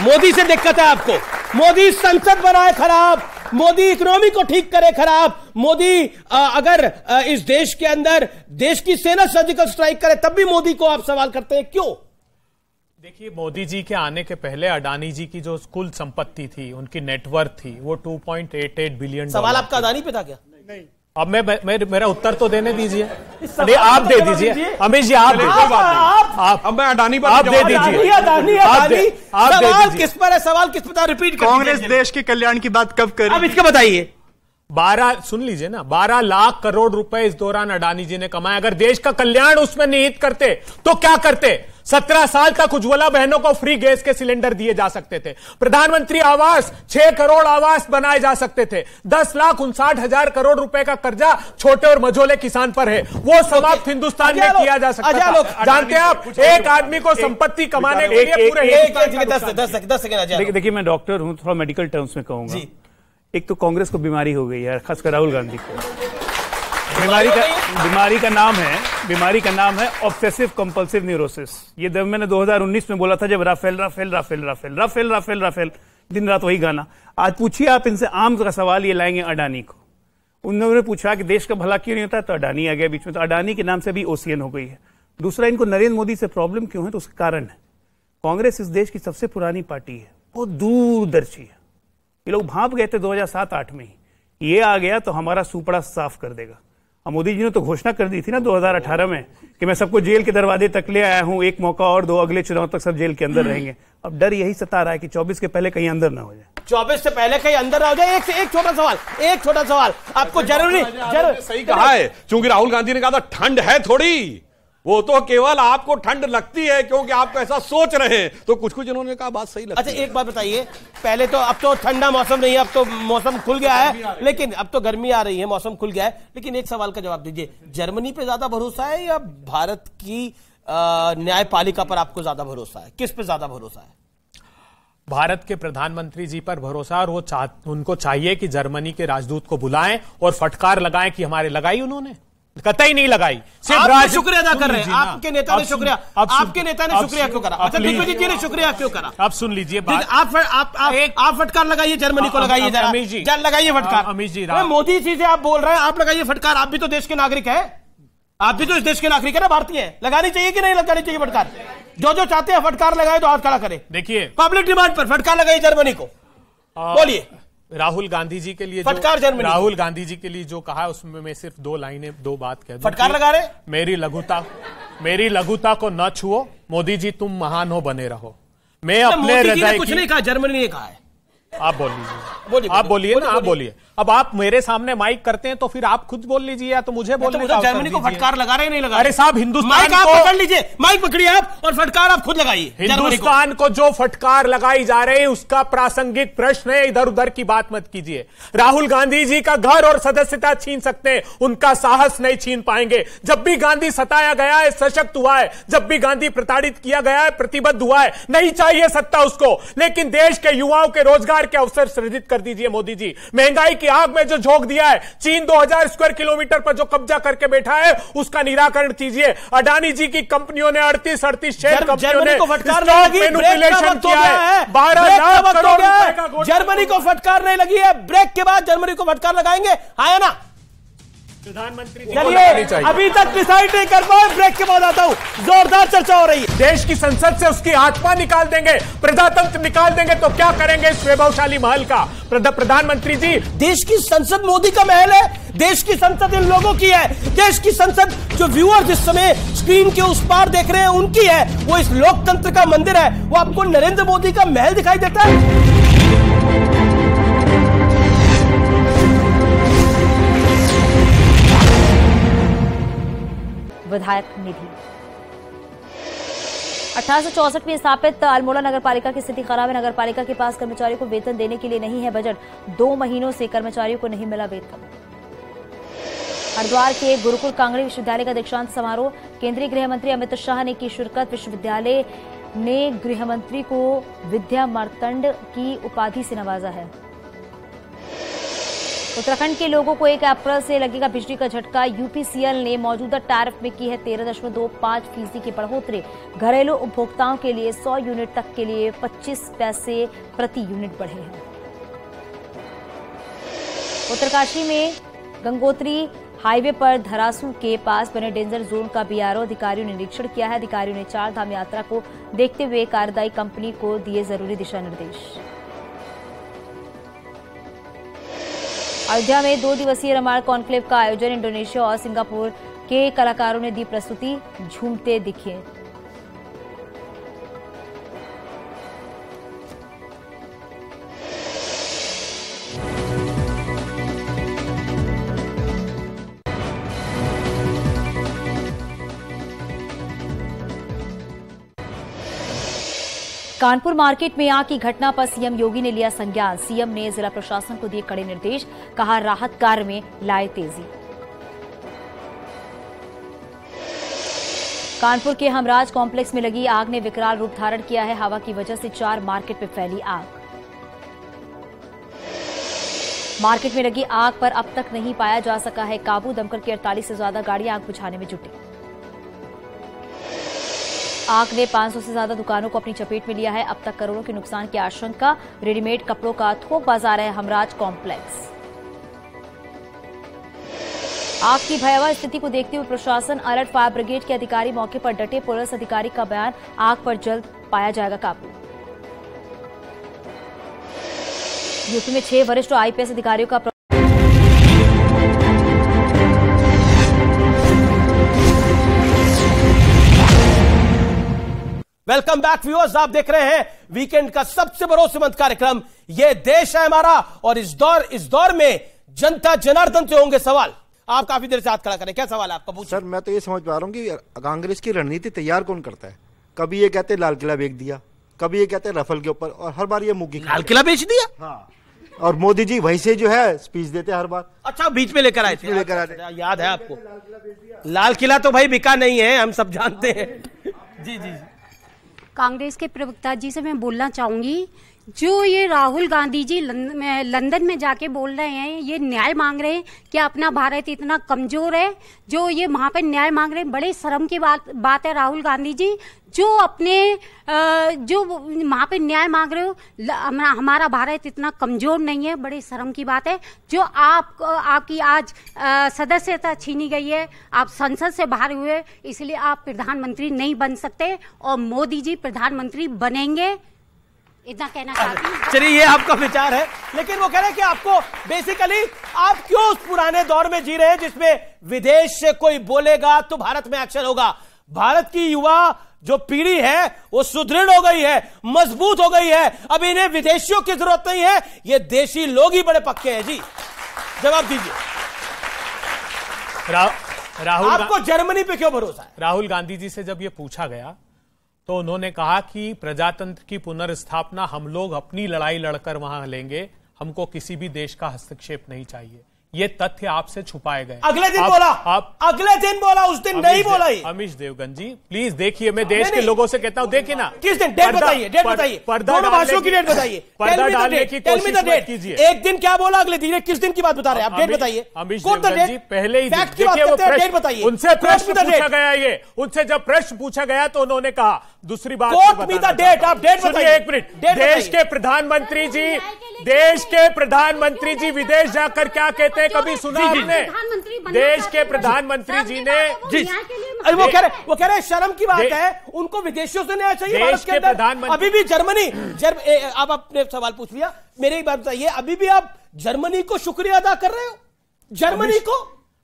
मोदी से दिक्कत है आपको? मोदी संसद बनाए खराब, मोदी इकोनॉमी को ठीक करे खराब, मोदी अगर इस देश के अंदर देश की सेना सर्जिकल स्ट्राइक करे तब भी मोदी को आप सवाल करते हैं, क्यों?
देखिए, मोदी जी के आने के पहले अडानी जी की जो कुल संपत्ति थी, उनकी नेटवर्थ थी, वो 2.88 बिलियन।
सवाल आपका अडानी पे था क्या?
नहीं, अब मेरा उत्तर तो देने दीजिए। नहीं, आप दे दीजिए अमीश जी, आप
अब मैं अडानी पर
आप दे दीजिए।
सवाल किस पर है? सवाल किस पर? रिपीट कर।
कांग्रेस देश के कल्याण की बात कब करेगी?
अब इसका बताइए।
12 सुन लीजिए ना, 12 लाख करोड़ रुपए इस दौरान अडानी जी ने कमाए। अगर देश का कल्याण उसमें निहित करते तो क्या करते? 17 साल तक उज्ज्वला बहनों को फ्री गैस के सिलेंडर दिए जा सकते थे। प्रधानमंत्री आवास 6 करोड़ आवास बनाए जा सकते थे। 10,59,000 करोड़ रुपए का कर्जा छोटे और मझोले किसान पर है, वो समाप्त हिंदुस्तान में किया जा सकता था। जानते हैं आप, एक आदमी को संपत्ति कमाने के लिए पूरे
10 सेकंड।
देखिए, मैं डॉक्टर हूं, थोड़ा मेडिकल टर्म्स में कहूंगा। एक तो कांग्रेस को बीमारी हो गई है, खासकर राहुल गांधी को। बीमारी का नाम है ऑब्सेसिव कंपल्सिव न्यूरोसिस। ये मैंने 2019 में बोला था, जब Rafale Rafale Rafale Rafale Rafale Rafale Rafale दिन रात वही गाना। आज पूछिए आप इनसे, आम का सवाल ये लाएंगे अडानी को। उन्होंने पूछा कि देश का भला क्यों नहीं होता, तो अडानी आ गया बीच में। तो अडानी के नाम से भी ओसीएन हो गई है। दूसरा, इनको नरेंद्र मोदी से प्रॉब्लम क्यों है? तो उसका कारण है, कांग्रेस इस देश की सबसे पुरानी पार्टी है, बहुत दूरदर्शी है। ये लोग भाप गए थे 2007-8 में ही, ये आ गया तो हमारा सुपड़ा साफ कर देगा। अब मोदी जी ने तो घोषणा कर दी थी ना 2018 में कि मैं सबको जेल के दरवाजे तक ले आया हूं, एक मौका और दो, अगले चुनाव तक सब जेल के अंदर रहेंगे। अब डर यही सता रहा है कि 24 के पहले कहीं अंदर ना हो जाए।
24 से पहले कहीं अंदर ना हो जाए। एक छोटा सवाल आपको जरूरी
सही कहा है, क्योंकि राहुल गांधी ने कहा था ठंड है थोड़ी, वो तो केवल आपको ठंड लगती है क्योंकि आप ऐसा सोच रहे हैं। तो कुछ इन्होंने कहा बात सही लगती है।
अच्छा, एक बात बताइए, पहले तो अब तो ठंडा मौसम नहीं है, अब तो मौसम खुल गया है, लेकिन अब तो गर्मी आ रही है, मौसम खुल गया है। लेकिन एक सवाल का जवाब दीजिए, जर्मनी पे ज्यादा भरोसा है या भारत की न्यायपालिका पर आपको ज्यादा भरोसा है? किस पे ज्यादा भरोसा है?
भारत के प्रधानमंत्री जी पर भरोसा, और उनको चाहिए कि जर्मनी के राजदूत को बुलाएं और फटकार लगाएं कि हमारे लगाई उन्होंने कतई नहीं लगाई।
सिर्फ शुक्रिया अदा कर रहे हैं। आपके नेता ने शुक्रिया, आपके नेता ने शुक्रिया क्यों करा? अच्छा, दिग्विजय जी ने शुक्रिया क्यों करा?
आप सुन लीजिए बात।
आप फटकार लगाइए, जर्मनी को लगाइए, लगाइए फटकार।
अमीश जी,
मोदी जी से आप बोल रहे हैं, आप लगाइए फटकार। आप भी तो देश के नागरिक है, आप भी तो इस देश के नागरिक है ना, भारतीय है। लगानी चाहिए कि नहीं लगानी चाहिए फटकार? जो चाहते हैं फटकार लगाए तो हाथ खड़ा करे।
देखिए,
पब्लिक डिमांड पर फटकार लगाइए जर्मनी को। बोलिए।
राहुल गांधी जी के लिए
फटकार जर्मनी,
राहुल गांधी जी के लिए जो कहा उसमें मैं सिर्फ 2 लाइनें, 2 बात कह दूं।
फटकार लगा रहे,
मेरी लघुता को न छुओ, मोदी जी तुम महान हो, बने रहो। मैं अपने हृदय
कुछ नहीं कहा, जर्मनी ने कहा है।
आप बोल लीजिए, आप बोलिए ना, आप बोलिए। अब आप मेरे सामने माइक करते हैं तो फिर आप खुद बोल लीजिए, या तो मुझे बोलने का।
जर्मनी को फटकार लगा रहे नहीं लगा?
अरे साहब, हिंदुस्तान
को पकड़ लीजिए, माइक पकड़िए आप और फटकार आप खुद लगाइए।
हिंदुस्तान को जो फटकार लगाई जा रही है उसका प्रासंगिक प्रश्न है, इधर उधर की बात मत कीजिए। राहुल गांधी जी का घर और सदस्यता छीन सकते हैं, उनका साहस नहीं छीन पाएंगे। जब भी गांधी सताया गया है, सशक्त हुआ है, जब भी गांधी प्रताड़ित किया गया है, प्रतिबद्ध हुआ है। नहीं चाहिए सत्ता उसको, लेकिन देश के युवाओं के रोजगार के अवसर सृजित कर दीजिए मोदी जी। महंगाई की आग में जो झोंक दिया है, चीन 2000 स्क्वायर किलोमीटर पर जो कब्जा करके बैठा है, उसका निराकरण कीजिए। अडानी जी की कंपनियों ने 38 शेयर कंपनियों ने मैनिपुलेशन किया है। 12 लाख करोड़ रुपए का।
जर्मनी को फटकार नहीं लगी है, ब्रेक के बाद जर्मनी को फटकार लगाएंगे, आया ना?
प्रधानमंत्री
चलिए, अभी तक डिसाइड नहीं कर पाए, ब्रेक के बाद आता हूं। जोरदार चर्चा हो रही है।
देश की संसद से उसकी आत्मा निकाल देंगे, प्रजातंत्र निकाल देंगे, तो क्या करेंगे इस वैभवशाली महल का? प्रधानमंत्री जी,
देश की संसद मोदी का महल है, देश की संसद इन लोगों की है। देश की संसद जो व्यूअर्स इस समय स्क्रीन के उस पार देख रहे हैं उनकी है, वो इस लोकतंत्र का मंदिर है। वो आपको नरेंद्र मोदी का महल दिखाई देता है?
विधायक निधि 1864 में स्थापित अल्मोड़ा नगरपालिका की स्थिति खराब है। नगरपालिका के पास कर्मचारियों को वेतन देने के लिए नहीं है बजट। 2 महीनों से कर्मचारियों को नहीं मिला वेतन। हरिद्वार के गुरुकुल कांगड़ी विश्वविद्यालय का दीक्षांत समारोह, केंद्रीय गृह मंत्री अमित शाह ने की शिरकत। विश्वविद्यालय ने गृह मंत्री को विद्या मार्तंड की उपाधि से नवाजा है। उत्तराखंड के लोगों को 1 अप्रैल से लगेगा बिजली का झटका। यूपीसीएल ने मौजूदा टैरिफ में की है 13.25% की बढ़ोतरी। घरेलू उपभोक्ताओं के लिए 100 यूनिट तक के लिए 25 पैसे प्रति यूनिट बढ़े हैं। उत्तरकाशी में गंगोत्री हाईवे पर धरासू के पास बने डेंजर जोन का बीआरओ अधिकारियों ने निरीक्षण किया है। अधिकारियों ने 4 धाम यात्रा को देखते हुए कार्यदायी कंपनी को दिए जरूरी दिशा निर्देश। अयोध्या में 2 दिवसीय रामायण कॉन्क्लेव का आयोजन। इंडोनेशिया और सिंगापुर के कलाकारों ने दी प्रस्तुति, झूमते दिखे। कानपुर मार्केट में आग की घटना पर सीएम योगी ने लिया संज्ञान। सीएम ने जिला प्रशासन को दिए कड़े निर्देश, कहा राहत कार्य में लाए तेजी। कानपुर के हमराज कॉम्प्लेक्स में लगी आग ने विकराल रूप धारण किया है। हवा की वजह से 4 मार्केट में फैली आग। मार्केट में लगी आग पर अब तक नहीं पाया जा सका है काबू। दमकल की 48 से ज्यादा गाड़ियां आग बुझाने में जुटी। आग ने 500 से ज्यादा दुकानों को अपनी चपेट में लिया है। अब तक करोड़ों के नुकसान की आशंका। रेडीमेड कपड़ों का थोक बाजार है हमराज कॉम्प्लेक्स। आग की भयावह स्थिति को देखते हुए प्रशासन अलर्ट। फायर ब्रिगेड के अधिकारी मौके पर डटे। पुलिस अधिकारी का बयान, आग पर जल्द पाया जाएगा काबू। यूपी में 6 वरिष्ठ आईपीएस अधिकारियों का
वेलकम बैक व्यूअर्स, आप देख रहे हैं वीकेंड का सबसे भरोसेमंद कार्यक्रम ये देश है हमारा। और इस दौर में जनता जनार्दन से होंगे सवाल। आप काफी देर से हाथ खड़ा करें, क्या सवाल है आपका? पूछिए।
सर मैं तो ये समझ पा रहा हूँ कि कांग्रेस की रणनीति तैयार कौन करता है। कभी ये कहते लाल किला बेच दिया, कभी ये कहते रफल के ऊपर, और हर बार ये मुगी
लाल किला बेच दिया।
हाँ, और मोदी जी वहीं से जो है स्पीच देते हर बार।
अच्छा, बीच में लेकर आए थे,
लेकर आए थे,
याद है आपको? लाल किला तो भाई बिका नहीं है, हम सब जानते हैं। जी जी।
कांग्रेस के प्रवक्ता जी से मैं बोलना चाहूंगी, जो ये राहुल गांधी जी लंदन में जाके बोल रहे हैं, ये न्याय मांग रहे हैं कि अपना भारत इतना कमजोर है, जो ये वहां पे न्याय मांग रहे हैं, बड़े शर्म की बात है राहुल गांधी जी, जो अपने जो वहां पे न्याय मांग रहे हो। हमारा भारत इतना कमजोर नहीं है, बड़ी शर्म की बात है। जो आपकी आज सदस्यता छीनी गई है, आप संसद से बाहर हुए, इसलिए आप प्रधानमंत्री नहीं बन सकते, और मोदी जी प्रधानमंत्री बनेंगे, इतना कहना चाहती हूँ।
चलिए, ये आपका विचार है, लेकिन वो कह रहे हैं कि आपको बेसिकली आप क्यों उस पुराने दौर में जी रहे हैं जिसमें विदेश से कोई बोलेगा तो भारत में एक्शन होगा। भारत की युवा जो पीढ़ी है वो सुदृढ़ हो गई है, मजबूत हो गई है। अब इन्हें विदेशियों की जरूरत नहीं है, ये देशी लोग ही बड़े पक्के हैं। जी जवाब दीजिए।
राहुल
आपको जर्मनी पे क्यों भरोसा है?
राहुल गांधी जी से जब ये पूछा गया तो उन्होंने कहा कि प्रजातंत्र की पुनर्स्थापना हम लोग अपनी लड़ाई लड़कर वहां लेंगे, हमको किसी भी देश का हस्तक्षेप नहीं चाहिए। ये तथ्य आपसे छुपाए गए।
अगले दिन बोला, अगले दिन बोला, उस दिन नहीं बोला।
अमीश देवगन जी प्लीज देखिए, मैं देश के लोगों से कहता हूं, देखिए ना।
किस दिन? डेट बताइए, डेट बताइए, दोनों भाषणों की डेट बताइए।
पर्दा डालने की कोशिश मत कीजिए।
एक दिन क्या बोला, अगले दिन किस दिन की बात बता रहे हैं आप? डेट बताइए।
अमीश देवगन जी पहले ही डेट बताइए। उनसे प्रश्न पूछा गया, ये उनसे जब प्रश्न पूछा गया तो उन्होंने कहा दूसरी बात।
डेट आप डेट बताइए।
एक मिनट, देश के प्रधानमंत्री जी विदेश जाकर क्या कहते हैं, कभी सुना आपने? देश के प्रधानमंत्री जी ने
वो कह रहे शर्म की बात है, उनको विदेशियों से नहीं चाहिए भारत के अंदर। अभी भी जर्मनी आप अपने सवाल पूछ लिया, मेरी एक बात बताइए, अभी भी आप जर्मनी को शुक्रिया अदा कर रहे हो? जर्मनी को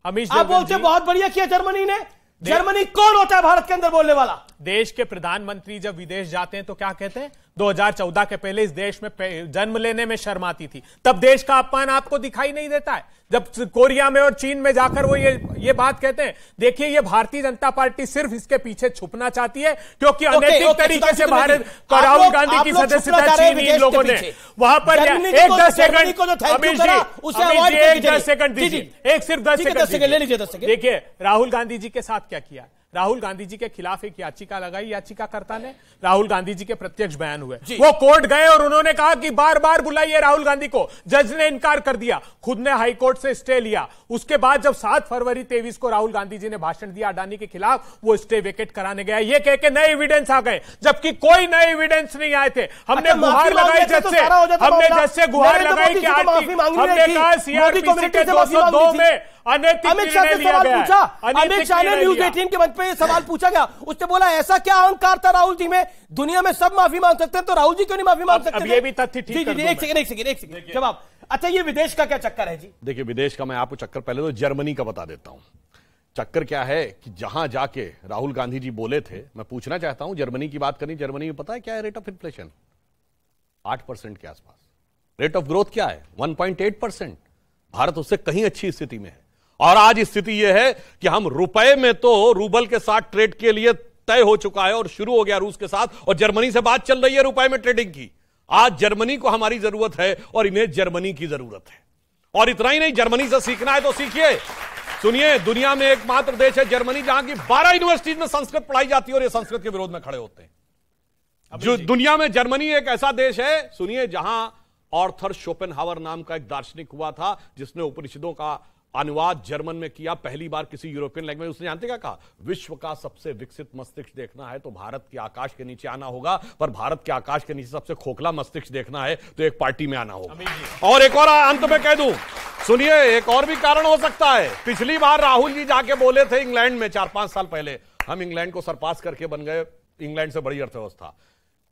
आप बोलते बहुत बढ़िया किया जर्मनी ने। जर्मनी कौन होता है भारत के अंदर बोलने वाला?
देश के प्रधानमंत्री जब विदेश जाते हैं तो क्या कहते हैं? 2014 के पहले इस देश में जन्म लेने में शर्म आती थी, तब देश का अपमान आपको दिखाई नहीं देता है। जब कोरिया में और चीन में जाकर वो ये बात कहते हैं। देखिए, ये भारतीय जनता पार्टी सिर्फ इसके पीछे छुपना चाहती है, क्योंकि अनैतिक तरीके से भारत राहुल गांधी की सदस्यता छीनी इन लोगों ने। वहां पर एक 10 सेकंड अमीश जी, एक 10 सेकंड दीजिए, एक सिर्फ 10 सेकंड ले लीजिए। देखिए राहुल गांधी जी के साथ क्या किया। राहुल गांधी जी के खिलाफ एक याचिका लगाई, याचिकाकर्ता ने, राहुल गांधी जी के प्रत्यक्ष बयान हुए, वो कोर्ट गए और उन्होंने कहा कि बार बार बुलाइए राहुल गांधी को। जज ने इनकार कर दिया, खुद ने हाईकोर्ट से स्टे लिया। उसके बाद जब 7 फरवरी 23 को राहुल गांधी जी ने भाषण दिया अडानी के खिलाफ, वो स्टे वेकेट कराने गया, ये कह के नए एविडेंस आ गए, जबकि कोई नए एविडेंस नहीं आए थे। हमने गुहार लगाई जज से, हमने जज से गुहार लगाई कि हमने कहा सीआरपीसी के 202 में
अमित शाह से सवाल पूछा, अमित शाह ने न्यूज 18 के मंच पे सवाल पूछा गया, उसने बोला ऐसा क्या अहंकार था राहुल जी में, दुनिया में सब माफी मांग सकते हैं तो राहुल जी क्यों नहीं माफी मांग सकते?
अब ये भी तथ्य ठीक
एक सेकंड जवाब। अच्छा, ये विदेश का क्या चक्कर है जी?
देखिए, विदेश का मैं आपको चक्कर पहले तो जर्मनी का बता देता हूं। चक्कर क्या है कि जहां जाके राहुल गांधी जी बोले थे, मैं पूछना चाहता हूं, जर्मनी की बात करनी। जर्मनी में पता है क्या है रेट ऑफ इन्फ्लेशन? 8% के आसपास। रेट ऑफ ग्रोथ क्या है? 1.8%। भारत उससे कहीं अच्छी स्थिति में है। और आज स्थिति यह है कि हम रुपए में तो रूबल के साथ ट्रेड के लिए तय हो चुका है और शुरू हो गया रूस के साथ, और जर्मनी से बात चल रही है रुपए में ट्रेडिंग की। आज जर्मनी को हमारी जरूरत है और इन्हें जर्मनी की जरूरत है। और इतना ही नहीं, जर्मनी से सीखना है तो सीखिए। सुनिए, दुनिया में एकमात्र देश है जर्मनी जहां की 12 यूनिवर्सिटीज में संस्कृत पढ़ाई जाती है और ये संस्कृत के विरोध में खड़े होते हैं। जो दुनिया में जर्मनी एक ऐसा देश है, सुनिए, जहां आर्थर शोपेनहावर नाम का एक दार्शनिक हुआ था जिसने उपनिषदों का अनुवाद जर्मन में किया पहली बार किसी यूरोपियन लैंग्वेज। उसने जानते क्या कहा? विश्व का सबसे विकसित मस्तिष्क देखना है तो भारत के आकाश के नीचे आना होगा, पर भारत के आकाश के नीचे सबसे खोखला मस्तिष्क देखना है तो एक पार्टी में आना होगा। और एक और अंत में कह दूं, सुनिए, एक और भी कारण हो सकता है। पिछली बार राहुल जी जाके बोले थे इंग्लैंड में 4-5 साल पहले, हम इंग्लैंड को सरपास करके बन गए, इंग्लैंड से बड़ी अर्थव्यवस्था।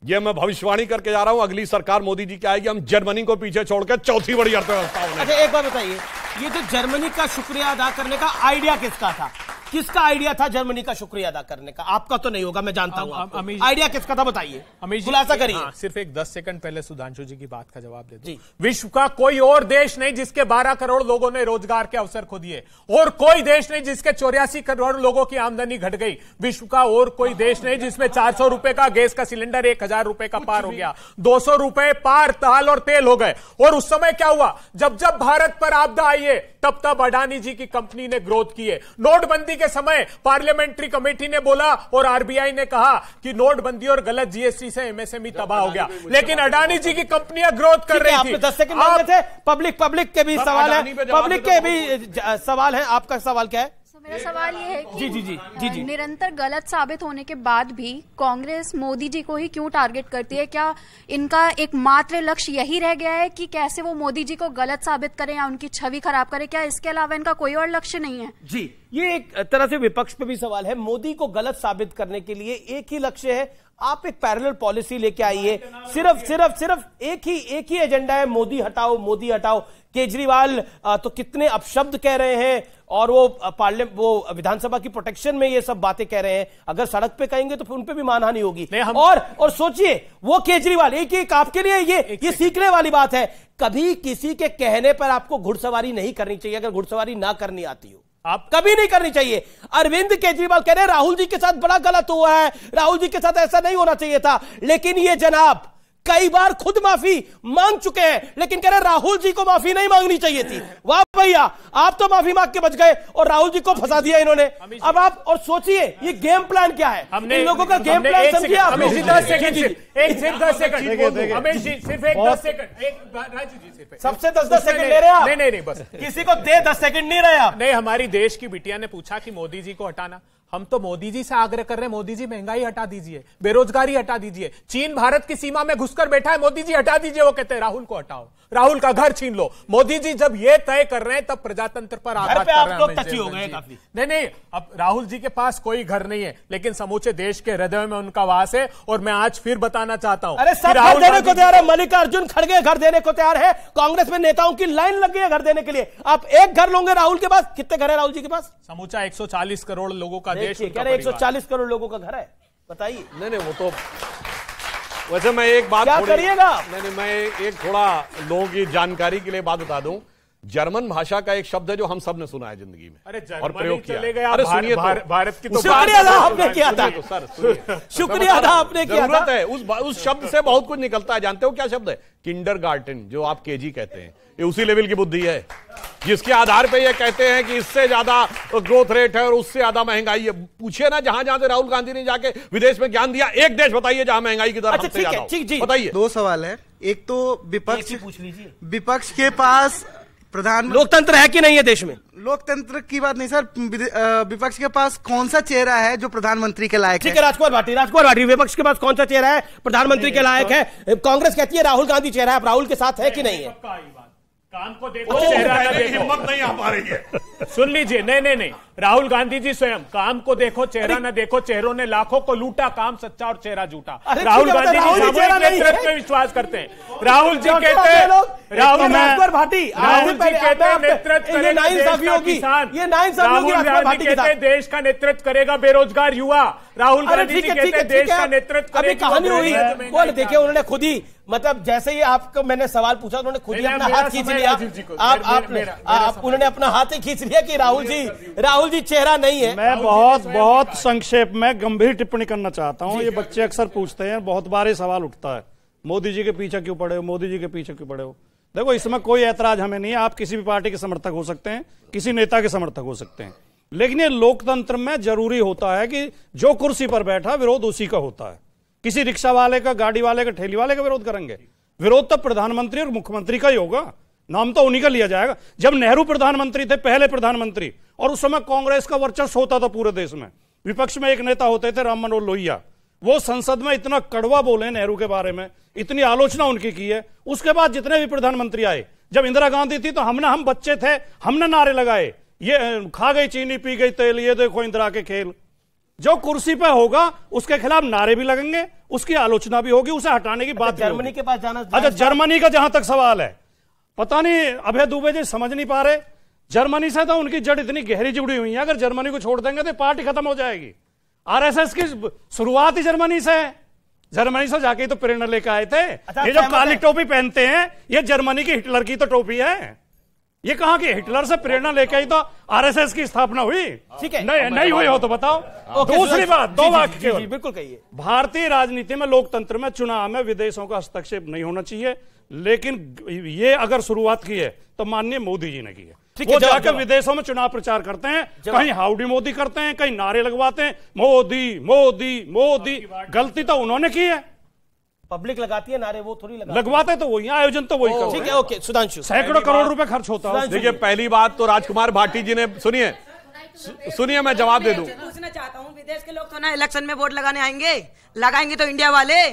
ये मैं भविष्यवाणी करके जा रहा हूं, अगली सरकार मोदी जी की आएगी, हम जर्मनी को पीछे छोड़कर चौथी बड़ी अर्थव्यवस्था होगी।
अच्छा, एक बात बताइए, ये जो जर्मनी का शुक्रिया अदा करने का आइडिया किसका था? किसका आइडिया था जर्मनी का शुक्रिया अदा करने का? आपका तो नहीं होगा, मैं जानता हूं। आइडिया किसका था बताइए, खुलासा करिए।
सिर्फ एक 10 सेकंड पहले सुधांशु जी की बात का जवाब दे दो। विश्व का कोई और देश नहीं जिसके 12 करोड़ लोगों ने रोजगार के अवसर खो दिए, और कोई देश नहीं जिसके 84 करोड़ लोगों की आमदनी घट गई। विश्व का और कोई देश नहीं जिसमें 400 रुपए का गैस का सिलेंडर 1000 रुपए का पार हो गया, 200 रुपए पार दाल और तेल हो गए। और उस समय क्या हुआ? जब जब भारत पर आपदा आई है तब तब अडानी जी की कंपनी ने ग्रोथ की है। नोटबंदी के समय पार्लियामेंट्री कमेटी ने बोला और आरबीआई ने कहा कि नोटबंदी और गलत जीएसटी से एमएसएमई तबाह हो गया, लेकिन अडानी जी की कंपनियां ग्रोथ कर रही थी।
10 सेकंड मांगे थे। पब्लिक के भी सवाल है, पब्लिक के भी सवाल है। आपका सवाल क्या है?
मेरा सवाल ये है कि
जी।
निरंतर गलत साबित होने के बाद भी कांग्रेस मोदी जी को ही क्यों टारगेट करती है? क्या इनका एकमात्र लक्ष्य यही रह गया है कि कैसे वो मोदी जी को गलत साबित करें या उनकी छवि खराब करें? क्या इसके अलावा इनका कोई और लक्ष्य नहीं है?
जी, ये एक तरह से विपक्ष पे भी सवाल है। मोदी को गलत साबित करने के लिए एक ही लक्ष्य है, आप एक पैरेलल पॉलिसी लेके आइए। सिर्फ एक ही एजेंडा है, मोदी हटाओ, मोदी हटाओ। केजरीवाल तो कितने अपशब्द कह रहे हैं और वो विधानसभा की प्रोटेक्शन में ये सब बातें कह रहे हैं। अगर सड़क पे कहेंगे तो फिर उन पे भी मानहानि होगी। और सोचिए, वो केजरीवाल एक आपके लिए ये सीखने वाली बात है। कभी किसी के कहने पर आपको घुड़सवारी नहीं करनी चाहिए। अगर घुड़सवारी ना करनी आती हो, आप कभी नहीं करनी चाहिए। अरविंद केजरीवाल कह रहे हैं राहुल जी के साथ बड़ा गलत हुआ है, राहुल जी के साथ ऐसा नहीं होना चाहिए था, लेकिन ये जनाब कई बार खुद माफी मांग चुके हैं, लेकिन कह रहे राहुल जी को माफी नहीं मांगनी चाहिए थी। वाह भैया, आप तो माफी मांग के बच गए और राहुल जी को फंसा दिया इन्होंने। अब आप और सोचिए ये गेम प्लान क्या है, इन लोगों का गेम प्लान समझिए आप।
10 सेकंड
सबसे 10 सेकंड ले रहे हैं आप?
नहीं, बस
किसी को दे 10 सेकंड नहीं रहे आप।
नहीं, हमारी देश की बिटिया ने पूछा कि मोदी जी को हटाना। हम तो मोदी जी से आग्रह कर रहे हैं, मोदी जी महंगाई हटा दीजिए, बेरोजगारी हटा दीजिए। चीन भारत की सीमा में घुसकर बैठा है, मोदी जी हटा दीजिए। वो कहते हैं राहुल को हटाओ, राहुल का घर छीन लो। मोदी जी जब ये तय कर रहे हैं तब प्रजातंत्र पर आघात कर रहे हैं।
टची हो गए काफी।
नहीं, अब राहुल जी के पास कोई घर नहीं है, लेकिन समूचे देश के हृदय में उनका वास है। और मैं आज फिर बताना चाहता हूं,
अरे सब घर देने को तैयार है। मल्लिकार्जुन खड़गे घर देने को तैयार है। कांग्रेस में नेताओं की लाइन लग गई है घर देने के लिए। आप एक घर लोगे राहुल के पास? कितने घर है राहुल जी के पास?
समूचा 140 करोड़ लोगों का देश।
140 करोड़ लोगों का घर है, बताइए।
नहीं, वो तो वैसे मैं एक बात
क्या करिएगा?
नहीं, मैं एक थोड़ा लोगों की जानकारी के लिए बात बता दूं। जर्मन भाषा का एक शब्द है जो हम सब ने सुना है जिंदगी में।
अरे
और प्रयोग किया।
अरे सुनिए, भारत की तो
शुक्रिया अदा आपने किया था
सर,
शुक्रिया अदा आपने किया था।
है उस शब्द से बहुत कुछ निकलता है। जानते हो क्या शब्द है? किंडरगार्टन, जो आप केजी कहते हैं, ये उसी लेवल की बुद्धि है जिसके आधार पे ये कहते हैं कि इससे ज्यादा ग्रोथ रेट है और उससे ज्यादा महंगाई है। पूछिए ना, जहां जहां से राहुल गांधी ने जाके विदेश में ज्ञान दिया, एक देश बताइए जहां महंगाई की दर सबसे ज्यादा हो। बताइए।
2 सवाल है। एक तो विपक्ष के पास
लोकतंत्र है कि नहीं है देश में?
लोकतंत्र की बात नहीं सर, विपक्ष के पास कौन सा चेहरा है जो प्रधानमंत्री के लायक है?
ठीक है, राजकुमार भाटी, विपक्ष के पास कौन सा चेहरा है प्रधानमंत्री के लायक है? कांग्रेस कहती है राहुल गांधी चेहरा है, आप राहुल के साथ है कि नहीं है?
काम को देखो, चेहरा ना देखो।
हिम्मत नहीं आ पा रही है।
सुन लीजिए, नहीं, राहुल गांधी जी स्वयं काम को देखो, चेहरा ना देखो। चेहरों ने लाखों को लूटा, काम सच्चा और चेहरा झूठा। राहुल गांधी जी सामूहिक नेतृत्व में विश्वास करते हैं। राहुल जी कहते हैं, राहुल
भाटी
जी कहते हैं नेतृत्व करेगा किसान। राहुल गांधी कहते हैं देश का नेतृत्व करेगा बेरोजगार युवा। राहुल गांधी जी कहते हैं देश का नेतृत्व करेगा।
कहानी हुई वो देखिए, उन्होंने खुद ही मतलब जैसे ही आपको मैंने सवाल पूछा उन्होंने खुद ही अपना हाथ खींच लिया। उन्होंने अपना हाथ ही खींच लिया कि राहुल जी चेहरा नहीं है।
मैं बहुत संक्षेप में गंभीर टिप्पणी करना चाहता हूं। ये बच्चे अक्सर पूछते हैं, बहुत बार ये सवाल उठता है, मोदी जी के पीछे क्यों पड़े हो, मोदी जी के पीछे क्यों पड़े हो। देखो, इसमें कोई ऐतराज हमें नहीं है। आप किसी भी पार्टी के समर्थक हो सकते हैं, किसी नेता के समर्थक हो सकते हैं, लेकिन ये लोकतंत्र में जरूरी होता है कि जो कुर्सी पर बैठा विरोध उसी का होता है। किसी रिक्शा वाले का, गाड़ी वाले का, ठेली वाले का विरोध करेंगे? विरोध तो प्रधानमंत्री और मुख्यमंत्री का ही होगा, नाम तो उन्हीं का लिया जाएगा। जब नेहरू प्रधानमंत्री थे, पहले प्रधानमंत्री, और उस समय कांग्रेस का वर्चस्व होता था पूरे देश में, विपक्ष में एक नेता होते थे राम मनोहर लोहिया, वो संसद में इतना कड़वा बोले नेहरू के बारे में, इतनी आलोचना उनकी की है। उसके बाद जितने भी प्रधानमंत्री आए, जब इंदिरा गांधी थी तो हम बच्चे थे, हमने नारे लगाए, ये खा गई चीनी पी गई तेल, ये देखो इंदिरा के खेल। जो कुर्सी पर होगा उसके खिलाफ नारे भी लगेंगे, उसकी आलोचना भी होगी, उसे हटाने की बात।
जर्मनी के पास जाना,
अच्छा, जर्मनी का जहां तक सवाल है, पता नहीं अभय दुबे जी समझ नहीं पा रहे। जर्मनी से तो उनकी जड़ इतनी गहरी जुड़ी हुई है, अगर जर्मनी को छोड़ देंगे तो पार्टी खत्म हो जाएगी। आरएसएस की शुरुआत ही जर्मनी से है, जर्मनी से जाके तो प्रेरणा लेकर आए थे। ये जो काली टोपी पहनते हैं, ये जर्मनी की हिटलर की तो टोपी है। ये कहां की हिटलर से प्रेरणा लेकर ही तो आरएसएस की स्थापना हुई।
ठीक है,
नहीं हुई हो तो बताओ। दूसरी बात, दो वाक्य
बिल्कुल कहिए।
भारतीय राजनीति में, लोकतंत्र में, चुनाव में विदेशों का हस्तक्षेप नहीं होना चाहिए, लेकिन ये अगर शुरुआत की है तो माननीय मोदी जी ने की है। वो जाकर विदेशों में चुनाव प्रचार करते हैं, कहीं हाउडी मोदी करते हैं, कहीं नारे लगवाते हैं, मोदी मोदी मोदी। गलती तो उन्होंने की है,
पब्लिक लगाती है नारे, वो थोड़ी
लगवाते तो वही, आयोजन तो वही।
ठीक है, ओके सुधांशु,
सैकड़ों करोड़ रुपए खर्च होता है।
देखिए, पहली बात तो राजकुमार भाटी जी ने सुनिए, मैं जवाब दे दूं।
पूछना चाहता हूं, विदेश के लोग तो ना इलेक्शन में वोट लगाने आएंगे, लगाएंगे तो इंडिया वाले।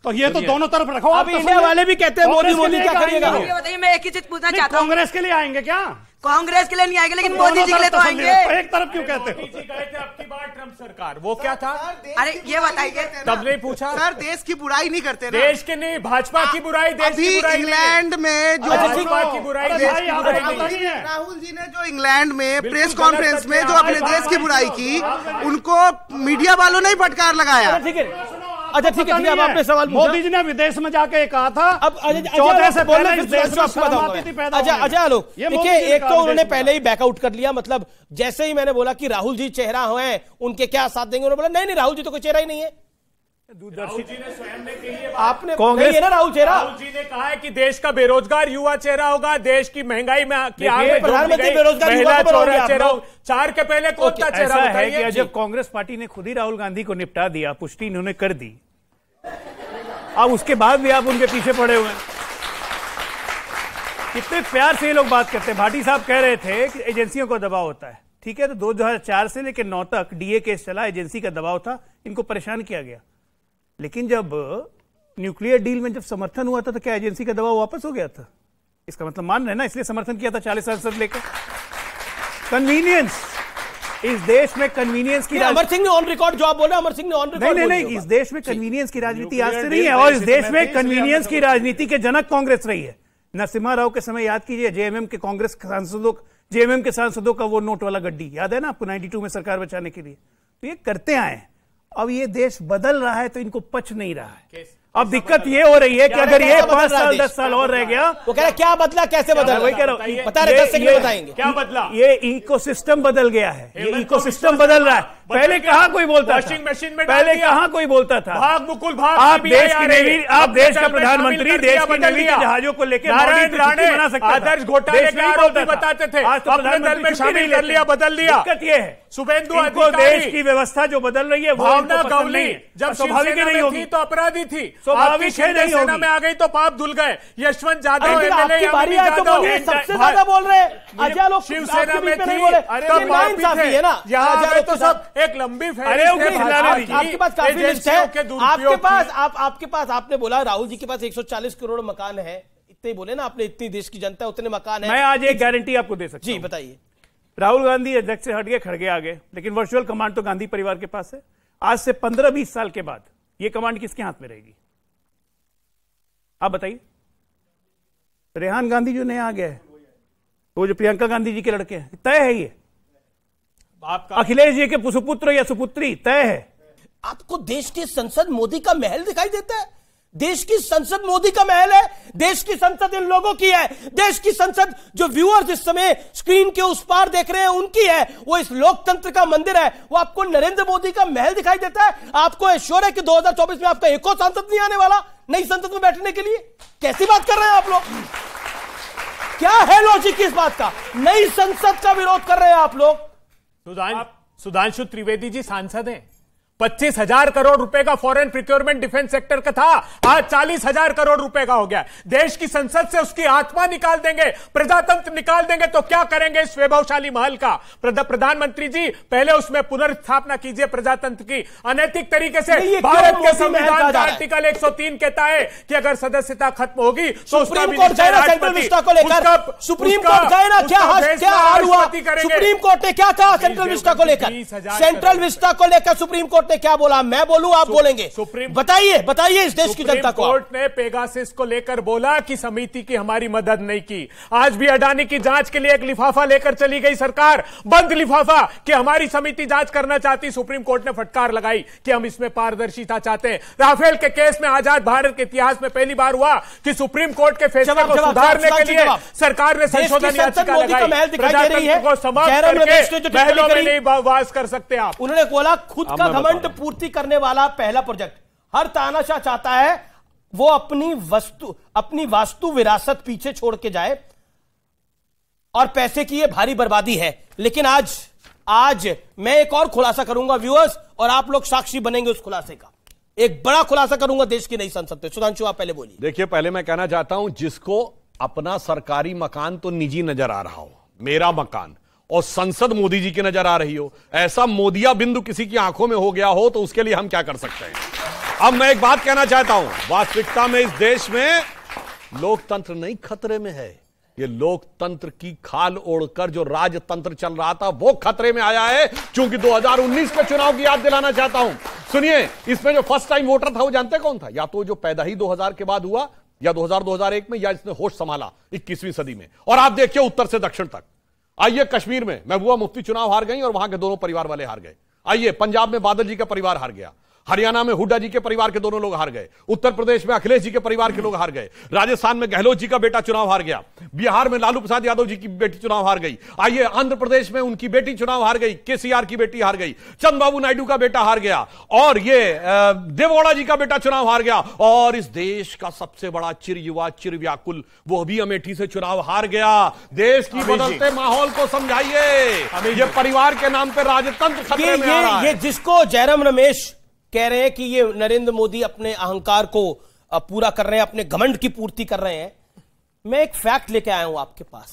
तो ये तो दोनों तरफ रखो।
अभी इंडिया वाले भी कहते हैं मोदी क्या करिएगा।
मैं एक ही चीज पूछना चाहता हूँ,
कांग्रेस के लिए आएंगे क्या?
कांग्रेस के लिए नहीं आएंगे, लेकिन मोदी जी के लिए तो आएंगे।
एक तरफ क्यों कहते हो?
गए थे अब की बार ट्रम्प सरकार, वो क्या था?
अरे ये बताइए,
तब नहीं पूछा।
सर, देश की बुराई नहीं करते ना।
देश के नहीं, भाजपा की बुराई, देश की बुराई।
इंग्लैंड में जो
भाजपा की बुराई, देश की बुराई नहीं है।
राहुल जी ने जो इंग्लैंड में प्रेस कॉन्फ्रेंस में जो अपने देश की बुराई की, उनको मीडिया वालों ने ही फटकार लगाया।
ठीक है, अच्छा ठीक है, अब आपने सवाल पूछा।
मोदी जी ने विदेश में जाके कहा था,
अब 14 से बोलने इस देश में अच्छा लो। देखिए, एक तो उन्होंने पहले ही बैकआउट कर लिया, मतलब जैसे ही मैंने बोला कि राहुल जी चेहरा है, उनके क्या साथ देंगे, उन्होंने बोला नहीं राहुल जी तो कोई चेहरा ही नहीं है।
दूरदर्शी जी ने स्वयं ने कही है,
आपने कांग्रेस है ना राहुल चेहरा।
राहुल जी ने कहा है कि देश का बेरोजगार युवा चेहरा होगा, देश की महंगाई में की आग में
प्रधानमंत्री बेरोजगार युवा
चेहरा। 4 के पहले कौन सा चेहरा
है? जब कांग्रेस पार्टी ने खुद ही राहुल गांधी को निपटा दिया, पुष्टि इन्होंने कर दी, अब उसके बाद भी आप उनके पीछे पड़े हुए हैं। कितने प्यार से ये लोग बात करते हैं। भाटी साहब कह रहे थे कि एजेंसियों का दबाव होता है, ठीक है, तो 2004 से लेकर 9 तक डीए केस चला, एजेंसी का दबाव था, इनको परेशान किया गया। लेकिन जब न्यूक्लियर डील में जब समर्थन हुआ था तो क्या एजेंसी का दबाव वापस हो गया था? इसका मतलब मान रहे ना, इसलिए समर्थन किया था 40 सांसद लेकर। कन्वीनियंस, इस देश में कन्वीनियंस की
अमर सिंह ने ऑन रिकॉर्ड जो आप बोल रहे हैं, अमर सिंह ने ऑन रिकॉर्ड
नहीं, इस देश में कन्वीनियंस की राजनीति आज से नहीं है, और इस देश में कन्वीनियंस की राजनीति के जनक कांग्रेस रही है। नरसिम्हा राव के समय याद कीजिए, जेएमएम के कांग्रेस सांसदों, जेएमएम के सांसदों का वो नोट वाला गड्डी याद है ना आपको, 92 में सरकार बचाने के लिए। तो ये करते आए। अब ये देश बदल रहा है तो इनको पच नहीं रहा है। अब दिक्कत ये हो रही है कि अगर ये 5 साल 10 साल और रह गया,
वो कह रहे क्या बदला, कैसे बदला, वही कह रहा हूं, बता रहे 10 सेकंड में बताएंगे
क्या बदला।
ये इकोसिस्टम बदल गया है, ये इकोसिस्टम बदल रहा है। पहले कहां कोई बोलता था,
मशीन में
पहले कहां कोई बोलता था,
भाग मुकुल भाग,
आप देश की नेवी, आप देश का प्रधानमंत्री, देश की नेवी के जहाजों को लेकर बना सकते,
आदर्श घोटाले के आरोपी बताते थे, अपने दल में शामिल कर लिया, बदल लिया।
दिक्कत ये है
शुभेंदु
अधिकारी, देश की व्यवस्था जो बदल रही है,
भावना गौली जब स्वाभाविक नहीं होगी तो अपराधी थी, स्वाभाविक सेना में आ गई तो पाप धुल गए। यशवंत यादव
सबसे ज्यादा बोल रहे हैं, लोग
शिवसेना में थी,
है ना,
यहाँ तो सब एक लंबी
आपके पास काफी लिस्ट है, आपके पास आपने बोला राहुल जी के पास 140 करोड़ मकान है, इतने बोले ना आपने, इतनी देश की जनता है, उतने मकान है।
मैं आज एक गारंटी आपको दे सकता हूं।
जी बताइए।
राहुल गांधी अध्यक्ष से हट गए, खड़गे आ गए, लेकिन वर्चुअल कमांड तो गांधी परिवार के पास है। आज से 15-20 साल के बाद ये कमांड किसके हाथ में रहेगी, आप बताइए? रेहान गांधी जो नया आ गया है, वो जो प्रियंका गांधी जी के लड़के हैं, तय है ये। अखिलेश जी के सुपुत्र या सुपुत्री तय है।
आपको देश की संसद मोदी का महल दिखाई देता है? देश की संसद मोदी का महल है? देश की संसद इन लोगों की है। देश की संसद जो व्यूअर्स इस समय स्क्रीन के उस पार देख रहे हैं उनकी है। वो इस लोकतंत्र का मंदिर है। वो आपको नरेंद्र मोदी का महल दिखाई देता है? आपको एश्योर है कि 2024 में आपका एक और सांसद नहीं आने वाला नई संसद में बैठने के लिए? कैसी बात कर रहे हैं आप लोग? क्या है लॉजिक इस बात का? नई संसद का विरोध कर रहे हैं आप लोग।
सुधांशु त्रिवेदी जी सांसद हैं। 25,000 करोड़ रुपए का फॉरेन प्रिक्योरमेंट डिफेंस सेक्टर का था, आज 40,000 करोड़ रुपए का हो गया। देश की संसद से उसकी आत्मा निकाल देंगे, प्रजातंत्र निकाल देंगे, तो क्या करेंगे इस वैभवशाली महल का? प्रधानमंत्री जी पहले उसमें पुनर्स्थापना कीजिए प्रजातंत्र की अनैतिक तरीके से। भारत के संविधान का आर्टिकल 103 कहता है कि अगर सदस्यता खत्म होगी तो
सुप्रीम कोर्ट गए ना सेंट्रल विस्टा को लेकर, सुप्रीम कोर्ट गए ना, क्या हाल हुआ? सुप्रीम कोर्ट ने क्या कहा सेंट्रल विस्टा को लेकर? सेंट्रल विस्टा को लेकर सुप्रीम कोर्ट ने क्या बोला? मैं बोलूं आप बोलेंगे? बताइए इस देश की जनता को।
कोर्ट ने पेगासिस को लेकर बोला कि समिति की हमारी मदद नहीं की। आज भी अडानी की जांच के लिए एक लिफाफा लेकर चली गई सरकार, बंद लिफाफा, कि हमारी समिति जांच करना चाहती। सुप्रीम कोर्ट ने फटकार लगाई कि हम इसमें पारदर्शिता चाहते हैं। राफेल के केस में आजाद भारत के इतिहास में पहली बार हुआ कि सुप्रीम कोर्ट के फैसले को सुधारने के लिए सरकार ने संशोधन याचिका लगाई। प्रजातंत्र को समाप्त करके महलों में नहीं वास कर सकते आप।
उन्होंने बोला खुद का घमंड पूर्ति करने वाला पहला प्रोजेक्ट। हर तानाशाह चाहता है वो अपनी वास्तु विरासत पीछे छोड़ के जाए और पैसे की ये भारी बर्बादी है। लेकिन आज मैं एक और खुलासा करूंगा व्यूअर्स, और आप लोग साक्षी बनेंगे उस खुलासे का। एक बड़ा खुलासा करूंगा देश की नई संसद पे। सुधांशु आप पहले बोलिए।
देखिए, पहले मैं कहना चाहता हूं, जिसको अपना सरकारी मकान तो निजी नजर आ रहा हो, मेरा मकान, और संसद मोदी जी की नजर आ रही हो, ऐसा मोदिया बिंदु किसी की आंखों में हो गया हो, तो उसके लिए हम क्या कर सकते हैं? अब मैं एक बात कहना चाहता हूं, वास्तविकता में इस देश में लोकतंत्र नहीं खतरे में है। ये लोकतंत्र की खाल ओढ़कर जो राजतंत्र चल रहा था वो खतरे में आया है। क्योंकि 2019 के चुनाव की याद दिलाना चाहता हूं। सुनिए, इसमें जो फर्स्ट टाइम वोटर था वो जानते कौन था? या तो जो पैदा ही 2000 के बाद हुआ, या 2000-2001 में, या इसने होश संभाला 21वीं सदी में। और आप देखिए उत्तर से दक्षिण तक। आइए कश्मीर में महबूबा मुफ्ती चुनाव हार गई और वहां के दोनों परिवार वाले हार गए। आइए पंजाब में बादल जी का परिवार हार गया। हरियाणा में हुड्डा जी के परिवार के दोनों लोग हार गए। उत्तर प्रदेश में अखिलेश जी के परिवार के लोग हार गए। राजस्थान में गहलोत जी का बेटा चुनाव हार गया। बिहार में लालू प्रसाद यादव जी की बेटी चुनाव हार गई। आइए आंध्र प्रदेश में उनकी बेटी चुनाव हार गई, केसीआर की बेटी हार गई। चंद्रबाबू नायडू का बेटा हार गया, और ये देवेगौड़ा जी का बेटा चुनाव हार गया। और इस देश का सबसे बड़ा चिर युवा, चिर व्याकुल, वो भी अमेठी से चुनाव हार गया। देश की बदलते माहौल को समझाइए। ये परिवार के नाम पर राजतंत्र खतरे में आ रहा है।
ये जिसको जयराम रमेश कह रहे हैं कि ये नरेंद्र मोदी अपने अहंकार को पूरा कर रहे हैं, अपने घमंड की पूर्ति कर रहे हैं, मैं एक फैक्ट लेके आया हूं आपके पास।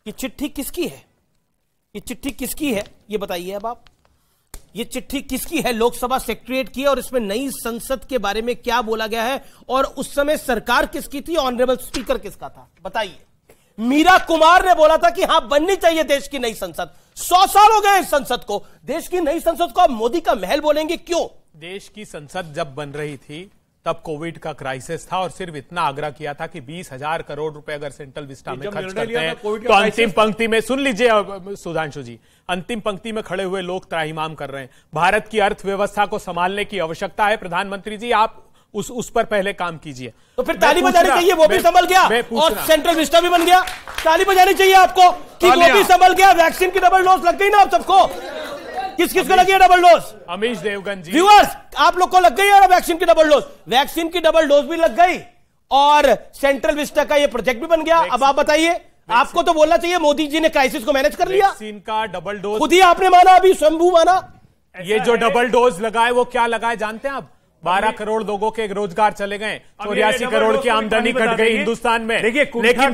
ये चिट्ठी किसकी है? ये चिट्ठी किसकी है ये बताइए अब आप। ये चिट्ठी किसकी है? लोकसभा सेक्रेटरीएट की है, और इसमें नई संसद के बारे में क्या बोला गया है, और उस समय सरकार किसकी थी, ऑनरेबल स्पीकर किसका था, बताइए। मीरा कुमार ने बोला था कि हां बननी चाहिए देश की नई संसद। 100 साल हो गए इस संसद को। देश की नई संसद को आप मोदी का महल बोलेंगे, क्यों?
देश की संसद जब बन रही थी तब कोविड का क्राइसिस था, और सिर्फ इतना आग्रह किया था कि 20,000 करोड़ रुपए अगर सेंट्रल विस्टा में खर्च करते हैं तो अंतिम पंक्ति में, सुन लीजिए सुधांशु जी, अंतिम पंक्ति में खड़े हुए लोग त्राहिमाम कर रहे हैं। भारत की अर्थव्यवस्था को संभालने की आवश्यकता है। प्रधानमंत्री जी आप उस पर पहले काम कीजिए।
तो फिर ताली बजानी चाहिए, वो भी संभल गया और सेंट्रल विस्टा भी बन गया। ताली बजानी चाहिए आपको कि वो भी संभल गया। वैक्सीन की डबल डोज लग गई ना आप सबको? किस किस को लगी है डबल डोज?
अमीश देवगन जी,
व्यूअर्स आप लोग को लग गई है वैक्सीन की डबल डोज? वैक्सीन की डबल डोज भी लग गई और सेंट्रल विस्टा का ये प्रोजेक्ट भी बन गया। अब आप बताइए, आपको तो बोलना चाहिए मोदी जी ने क्राइसिस को मैनेज कर लिया।
वैक्सीन का डबल डोज
खुद ही आपने माना, अभी स्वयंभू माना।
ये जो डबल डोज लगाए वो क्या लगाए जानते हैं आप? 12 करोड़ लोगों के रोजगार चले गए, 84 करोड़ की आमदनी कट गई हिंदुस्तान में। लेकिन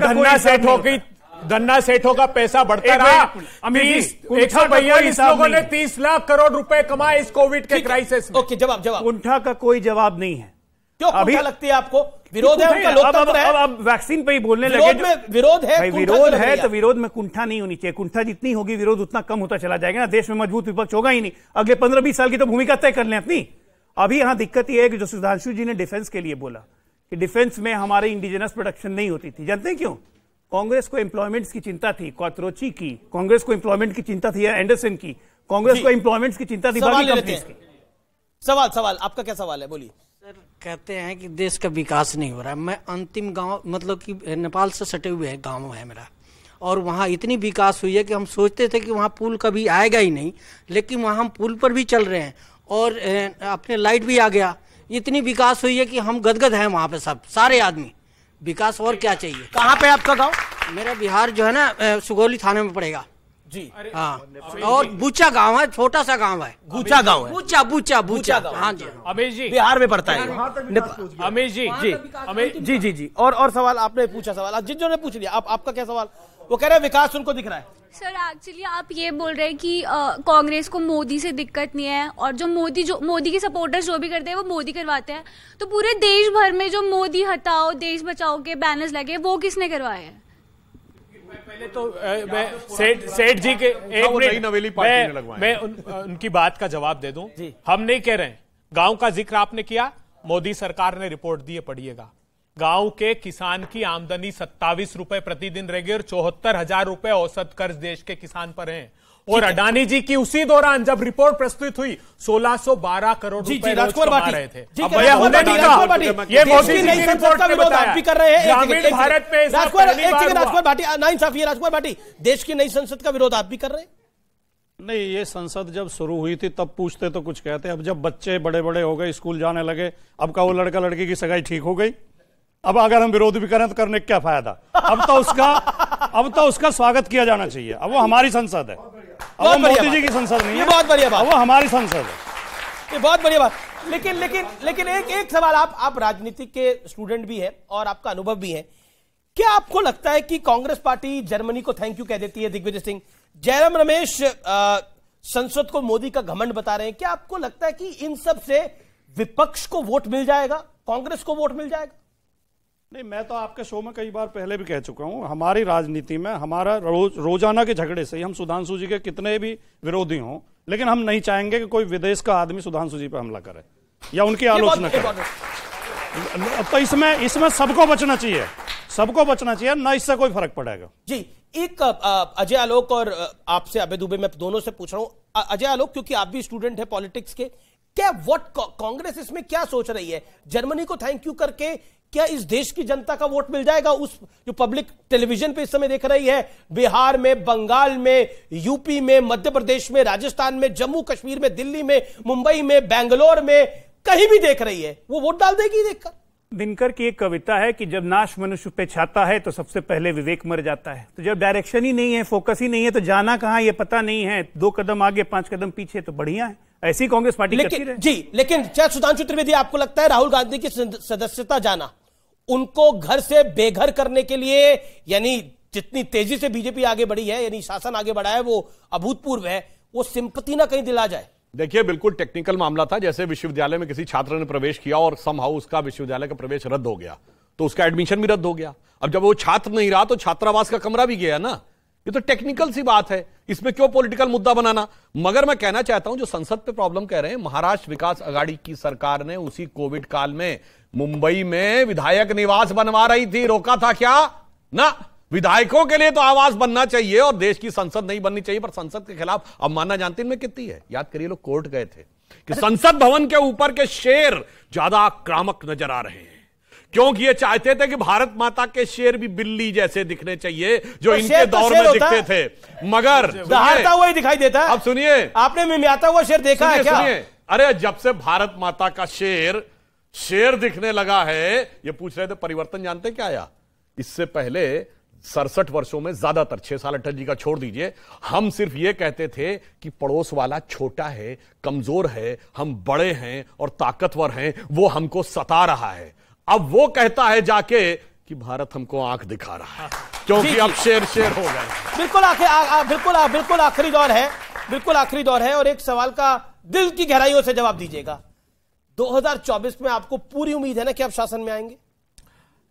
धन्ना सेठों का पैसा बढ़ता रहा। 142 लोगों ने 30 लाख करोड़ रुपए कमाए इस कोविड के क्राइसिस में।
ओके, जवाब
कुंठा का कोई जवाब नहीं है।
क्यों कुंठा लगती है आपको? विरोध है उनका, लोकतंत्र है।
अब वैक्सीन पे ही बोलने लगे।
विरोध में विरोध है,
विरोध है तो विरोध में कुंठा नहीं होनी चाहिए। कुंठा जितनी होगी विरोध उतना कम होता चला जाएगा ना। देश में मजबूत विपक्ष होगा ही नहीं। अगले 15-20 साल की तो भूमिका तय कर लें अपनी। अभी यहां दिक्कत यह है कि जो सुधांशु जी ने डिफेंस के लिए बोला कि डिफेंस में हमारे इंडिजिनस प्रोडक्शन नहीं होती थी, जानते हैं क्यों? कांग्रेस को एम्प्लॉयमेंट्स की चिंता थी, क्वात्रोची की, कांग्रेस को एम्प्लॉयमेंट की चिंता थी एंडरसन की, कांग्रेस को एम्प्लॉयमेंट्स की चिंता थी बाकी कंपनीज की।
सवाल आपका क्या सवाल है? बोलिए
सर। कहते हैं कि देश का विकास नहीं हो रहा है। मैं अंतिम गांव, मतलब कि नेपाल से सटे हुए है गांव है मेरा, और वहाँ इतनी विकास हुई है कि हम सोचते थे कि वहाँ पुल कभी आएगा ही नहीं, लेकिन वहाँ हम पुल पर भी चल रहे हैं और अपने लाइट भी आ गया। इतनी विकास हुई है कि हम गदगद हैं वहाँ पे सब सारे आदमी। विकास और क्या चाहिए?
कहाँ पे आपका गांव?
मेरा बिहार जो है ना सुगौली थाने में पड़ेगा
जी।
हाँ, और बूचा गांव है, छोटा सा गांव है।
बूचा गांव है?
बूचा। हाँ जी,
अमेश जी
बिहार में पड़ता है।
अमेश जी
जी। और सवाल आपने पूछा, सवाल जिन ने पूछ लिया। आपका क्या सवाल? वो कह रहे हैं विकास उनको दिख रहा है।
सर एक्चुअली आप ये बोल रहे हैं कि कांग्रेस को मोदी से दिक्कत नहीं है और जो मोदी के सपोर्टर्स जो भी करते हैं वो मोदी करवाते हैं, तो पूरे देश भर में जो मोदी हटाओ देश बचाओ के बैनर्स लगे वो किसने करवाए हैं?
पहले तो सेठ जी के एक मिनट मैं उनकी बात का जवाब दे दूं। हम नहीं कह रहे हैं, गांव का जिक्र आपने किया, मोदी सरकार ने रिपोर्ट दी है, पढ़िएगा। गांव के किसान की आमदनी 27 रुपए प्रतिदिन रहेगी और 74,000 रुपए औसत कर्ज देश के किसान पर है। और अडानी जी की उसी दौरान जब रिपोर्ट प्रस्तुत हुई 1612 करोड़ रुपए रोज कमा रहे थे। ये मोदी जी की रिपोर्ट का विरोध आप भी कर रहे हैं। ग्रामीण भारत में
राजकुमार भाटी, देश की नई संसद का विरोध आप भी कर रहे हैं?
नहीं, ये संसद जब शुरू हुई थी तब पूछते तो कुछ कहते, अब जब बच्चे बड़े बड़े हो गए, स्कूल जाने लगे, अब का वो लड़का लड़की की सगाई ठीक हो गई, अब अगर हम विरोध भी करें तो करने क्या फायदा? अब तो उसका स्वागत किया जाना चाहिए। अब वो हमारी संसद है, अब वो मोदी जी की संसद नहीं है।
बहुत बढ़िया बात,
वो हमारी संसद है।
ये बहुत बढ़िया बात। लेकिन एक सवाल, आप राजनीति के स्टूडेंट भी हैं और आपका अनुभव भी है। क्या आपको लगता है कि कांग्रेस पार्टी जर्मनी को थैंक यू कह देती है? दिग्विजय सिंह, जयराम रमेश संसद को मोदी का घमंड बता रहे हैं। क्या आपको लगता है कि इन सब से विपक्ष को वोट मिल जाएगा, कांग्रेस को वोट मिल जाएगा?
नहीं, मैं तो आपके शो में कई बार पहले भी कह चुका हूं, हमारी राजनीति में हमारा रोजाना के झगड़े से, हम सुधांशु जी के कितने भी विरोधी हों, लेकिन हम नहीं चाहेंगे कि कोई विदेश का आदमी सुधांशु जी पर हमला करे या उनकी आलोचना करे। तो इसमें सबको बचना चाहिए, ना इससे कोई फर्क पड़ेगा।
जी, एक अजय आलोक और आपसे अभय दुबे, मैं दोनों से पूछ रहा हूं। अजय आलोक, क्योंकि आप भी स्टूडेंट है पॉलिटिक्स के, क्या कांग्रेस इसमें क्या सोच रही है? जर्मनी को थैंक यू करके क्या इस देश की जनता का वोट मिल जाएगा? उस जो पब्लिक टेलीविजन पे इस समय देख रही है, बिहार में, बंगाल में, यूपी में, मध्य प्रदेश में, राजस्थान में, जम्मू कश्मीर में, दिल्ली में, मुंबई में, बेंगलोर में, कहीं भी देख रही है, वो वोट डाल देगी देखकर?
दिनकर की एक कविता है कि जब नाश मनुष्य पे छाता है तो सबसे पहले विवेक मर जाता है। तो जब डायरेक्शन ही नहीं है, फोकस ही नहीं है, तो जाना कहां ये पता नहीं है, 2 कदम आगे 5 कदम पीछे, तो बढ़िया है। ऐसी कांग्रेस पार्टी करती रहे।
जी, लेकिन क्या सुधांशु त्रिवेदी, आपको लगता है राहुल गांधी की सदस्यता जाना उनको घर से बेघर करने के लिए, यानी जितनी तेजी से बीजेपी आगे बढ़ी है, यानी शासन आगे बढ़ा है, वो अभूतपूर्व है, वो सिंपैथी ना कहीं दिला जाए?
देखिए, बिल्कुल टेक्निकल मामला था। जैसे विश्वविद्यालय में किसी छात्र ने प्रवेश किया और समहाउ उसका विश्वविद्यालय का प्रवेश रद्द हो गया, तो उसका एडमिशन भी रद्द हो गया। अब जब वो छात्र नहीं रहा तो छात्रावास का कमरा भी गया ना। ये तो टेक्निकल सी बात है, इसमें क्यों पॉलिटिकल मुद्दा बनाना? मगर मैं कहना चाहता हूं, जो संसद पे प्रॉब्लम कह रहे हैं, महाराष्ट्र विकास आघाड़ी की सरकार ने उसी कोविड काल में मुंबई में विधायक निवास बनवा रही थी, रोका था क्या? ना। विधायकों के लिए तो आवास बनना चाहिए और देश की संसद नहीं बननी चाहिए, पर संसद के खिलाफ अवमानना जानते इनमें कितनी है? याद करिए, लोग कोर्ट गए थे कि संसद भवन के ऊपर के शेर ज्यादा आक्रामक नजर आ रहे हैं, क्योंकि ये चाहते थे कि भारत माता के शेर भी बिल्ली जैसे दिखने चाहिए जो तो इनके दौर में दिखते थे। मगर
दहाड़ता हुआ ही दिखाई देता है।
अब सुनिए,
आपने मिमियाता हुआ शेर देखा है क्या?
सुनिए, अरे जब से भारत माता का शेर दिखने लगा है, ये पूछ रहे थे परिवर्तन जानते क्या आया? इससे पहले 67 वर्षों में ज्यादातर, 6 साल अटल जी का छोड़ दीजिए, हम सिर्फ ये कहते थे कि पड़ोस वाला छोटा है, कमजोर है, हम बड़े हैं और ताकतवर हैं, वो हमको सता रहा है। अब वो कहता है जाके कि भारत हमको आंख दिखा रहा है, क्योंकि अब शेर हो गए।
बिल्कुल आखिरी दौर है, और एक सवाल का दिल की गहराइयों से जवाब दीजिएगा। 2024 में आपको पूरी उम्मीद है ना कि आप शासन में आएंगे?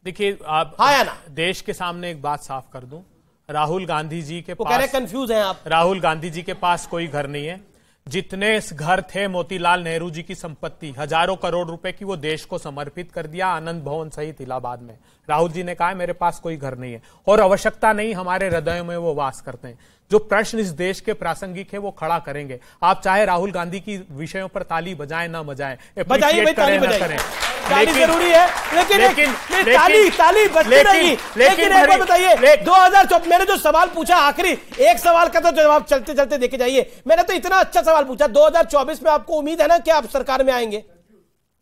देखिए, आप
हाँ या ना?
देश के सामने एक बात साफ कर दूं, राहुल गांधी जी के
वो कह रहे
पास,
कंफ्यूज हैं आप।
राहुल गांधी जी के पास कोई घर नहीं है। जितने घर थे मोतीलाल नेहरू जी की संपत्ति, हजारों करोड़ रुपए की, वो देश को समर्पित कर दिया आनंद भवन सहित इलाहाबाद में। राहुल जी ने कहा मेरे पास कोई घर नहीं है और आवश्यकता नहीं, हमारे हृदयों में वो वास करते हैं। जो प्रश्न इस देश के प्रासंगिक है वो खड़ा करेंगे। आप चाहे राहुल गांधी की विषयों पर ताली बजाएं ना बजाएं,
बजाइए भाई, ताली बजाइए, ताली जरूरी है, लेकिन ताली बजती रहेगी। लेकिन एक बात बताइए, 2024 मैंने जो सवाल पूछा आखिरी एक सवाल का तो जवाब चलते चलते देखे जाइए। मैंने तो इतना अच्छा सवाल पूछा, 2024 में आपको उम्मीद है ना कि आप सरकार में आएंगे?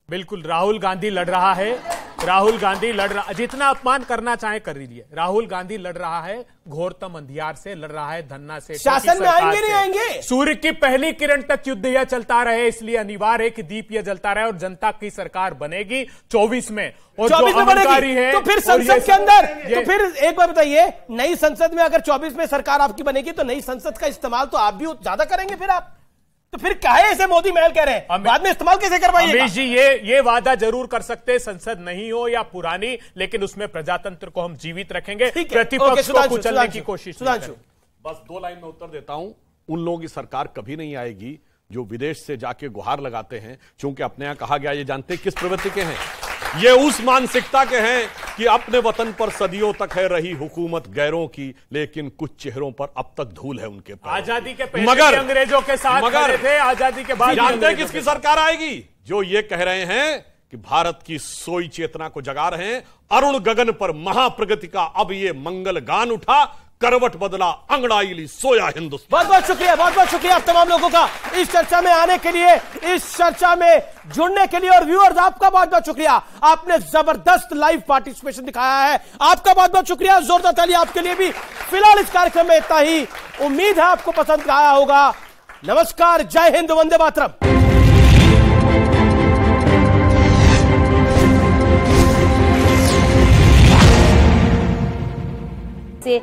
बिल्कुल, राहुल गांधी लड़ रहा है, राहुल गांधी लड़ रहा, जितना अपमान करना चाहे कर लीजिए। राहुल गांधी लड़ रहा है घोरतम अंधियार से, लड़ रहा है धन्ना से।
शासन में आएंगे नहीं आएंगे?
सूर्य की पहली किरण तक युद्ध यह चलता रहे, इसलिए अनिवार्य है कि दीप यह जलता रहे और जनता की सरकार बनेगी 24 में। और
24 में बनेगी
है,
तो फिर संसद के अंदर, तो फिर एक बार बताइए, नई संसद में अगर 24 में सरकार आपकी बनेगी तो नई संसद का इस्तेमाल तो आप भी ज्यादा करेंगे फिर आप, तो फिर काहे ऐसे मोदी महल कह रहे हैं, बाद में इस्तेमाल कैसे करवाइएगा?
अमीश जी, ये वादा जरूर कर सकते हैं, संसद नहीं हो या पुरानी, लेकिन उसमें प्रजातंत्र को हम जीवित रखेंगे, प्रतिपक्ष को कुचलने की कोशिश।
सुधांशु, बस 2 लाइन में उत्तर देता हूं। उन लोगों की सरकार कभी नहीं आएगी जो विदेश से जाके गुहार लगाते हैं, क्योंकि अपने यहां कहा गया, ये जानते किस प्रवृत्ति के हैं? ये उस मानसिकता के हैं कि अपने वतन पर सदियों तक है रही हुकूमत गैरों की, लेकिन कुछ चेहरों पर अब तक धूल है उनके पर।
आजादी के पहले मगर अंग्रेजों के साथ खड़े थे, आजादी के बाद
जानते हैं किसकी सरकार आएगी? जो ये कह रहे हैं कि भारत की सोई चेतना को जगा रहे हैं। अरुण गगन पर महाप्रगति का अब ये मंगल गान उठा, करवट बदला अंगड़ाई ली सोया हिंदुस्तान।
बहुत बहुत शुक्रिया आप तमाम लोगों का इस चर्चा में आने के लिए, इस चर्चा में जुड़ने के लिए। और व्यूअर्स आपका बहुत बहुत शुक्रिया, आपने जबरदस्त लाइव पार्टिसिपेशन दिखाया है, आपका बहुत बहुत शुक्रिया। जोरदार ताली आपके लिए भी। फिलहाल इस कार्यक्रम में इतना ही, उम्मीद है आपको पसंद आया होगा। नमस्कार, जय हिंद, वंदे मातरम।
से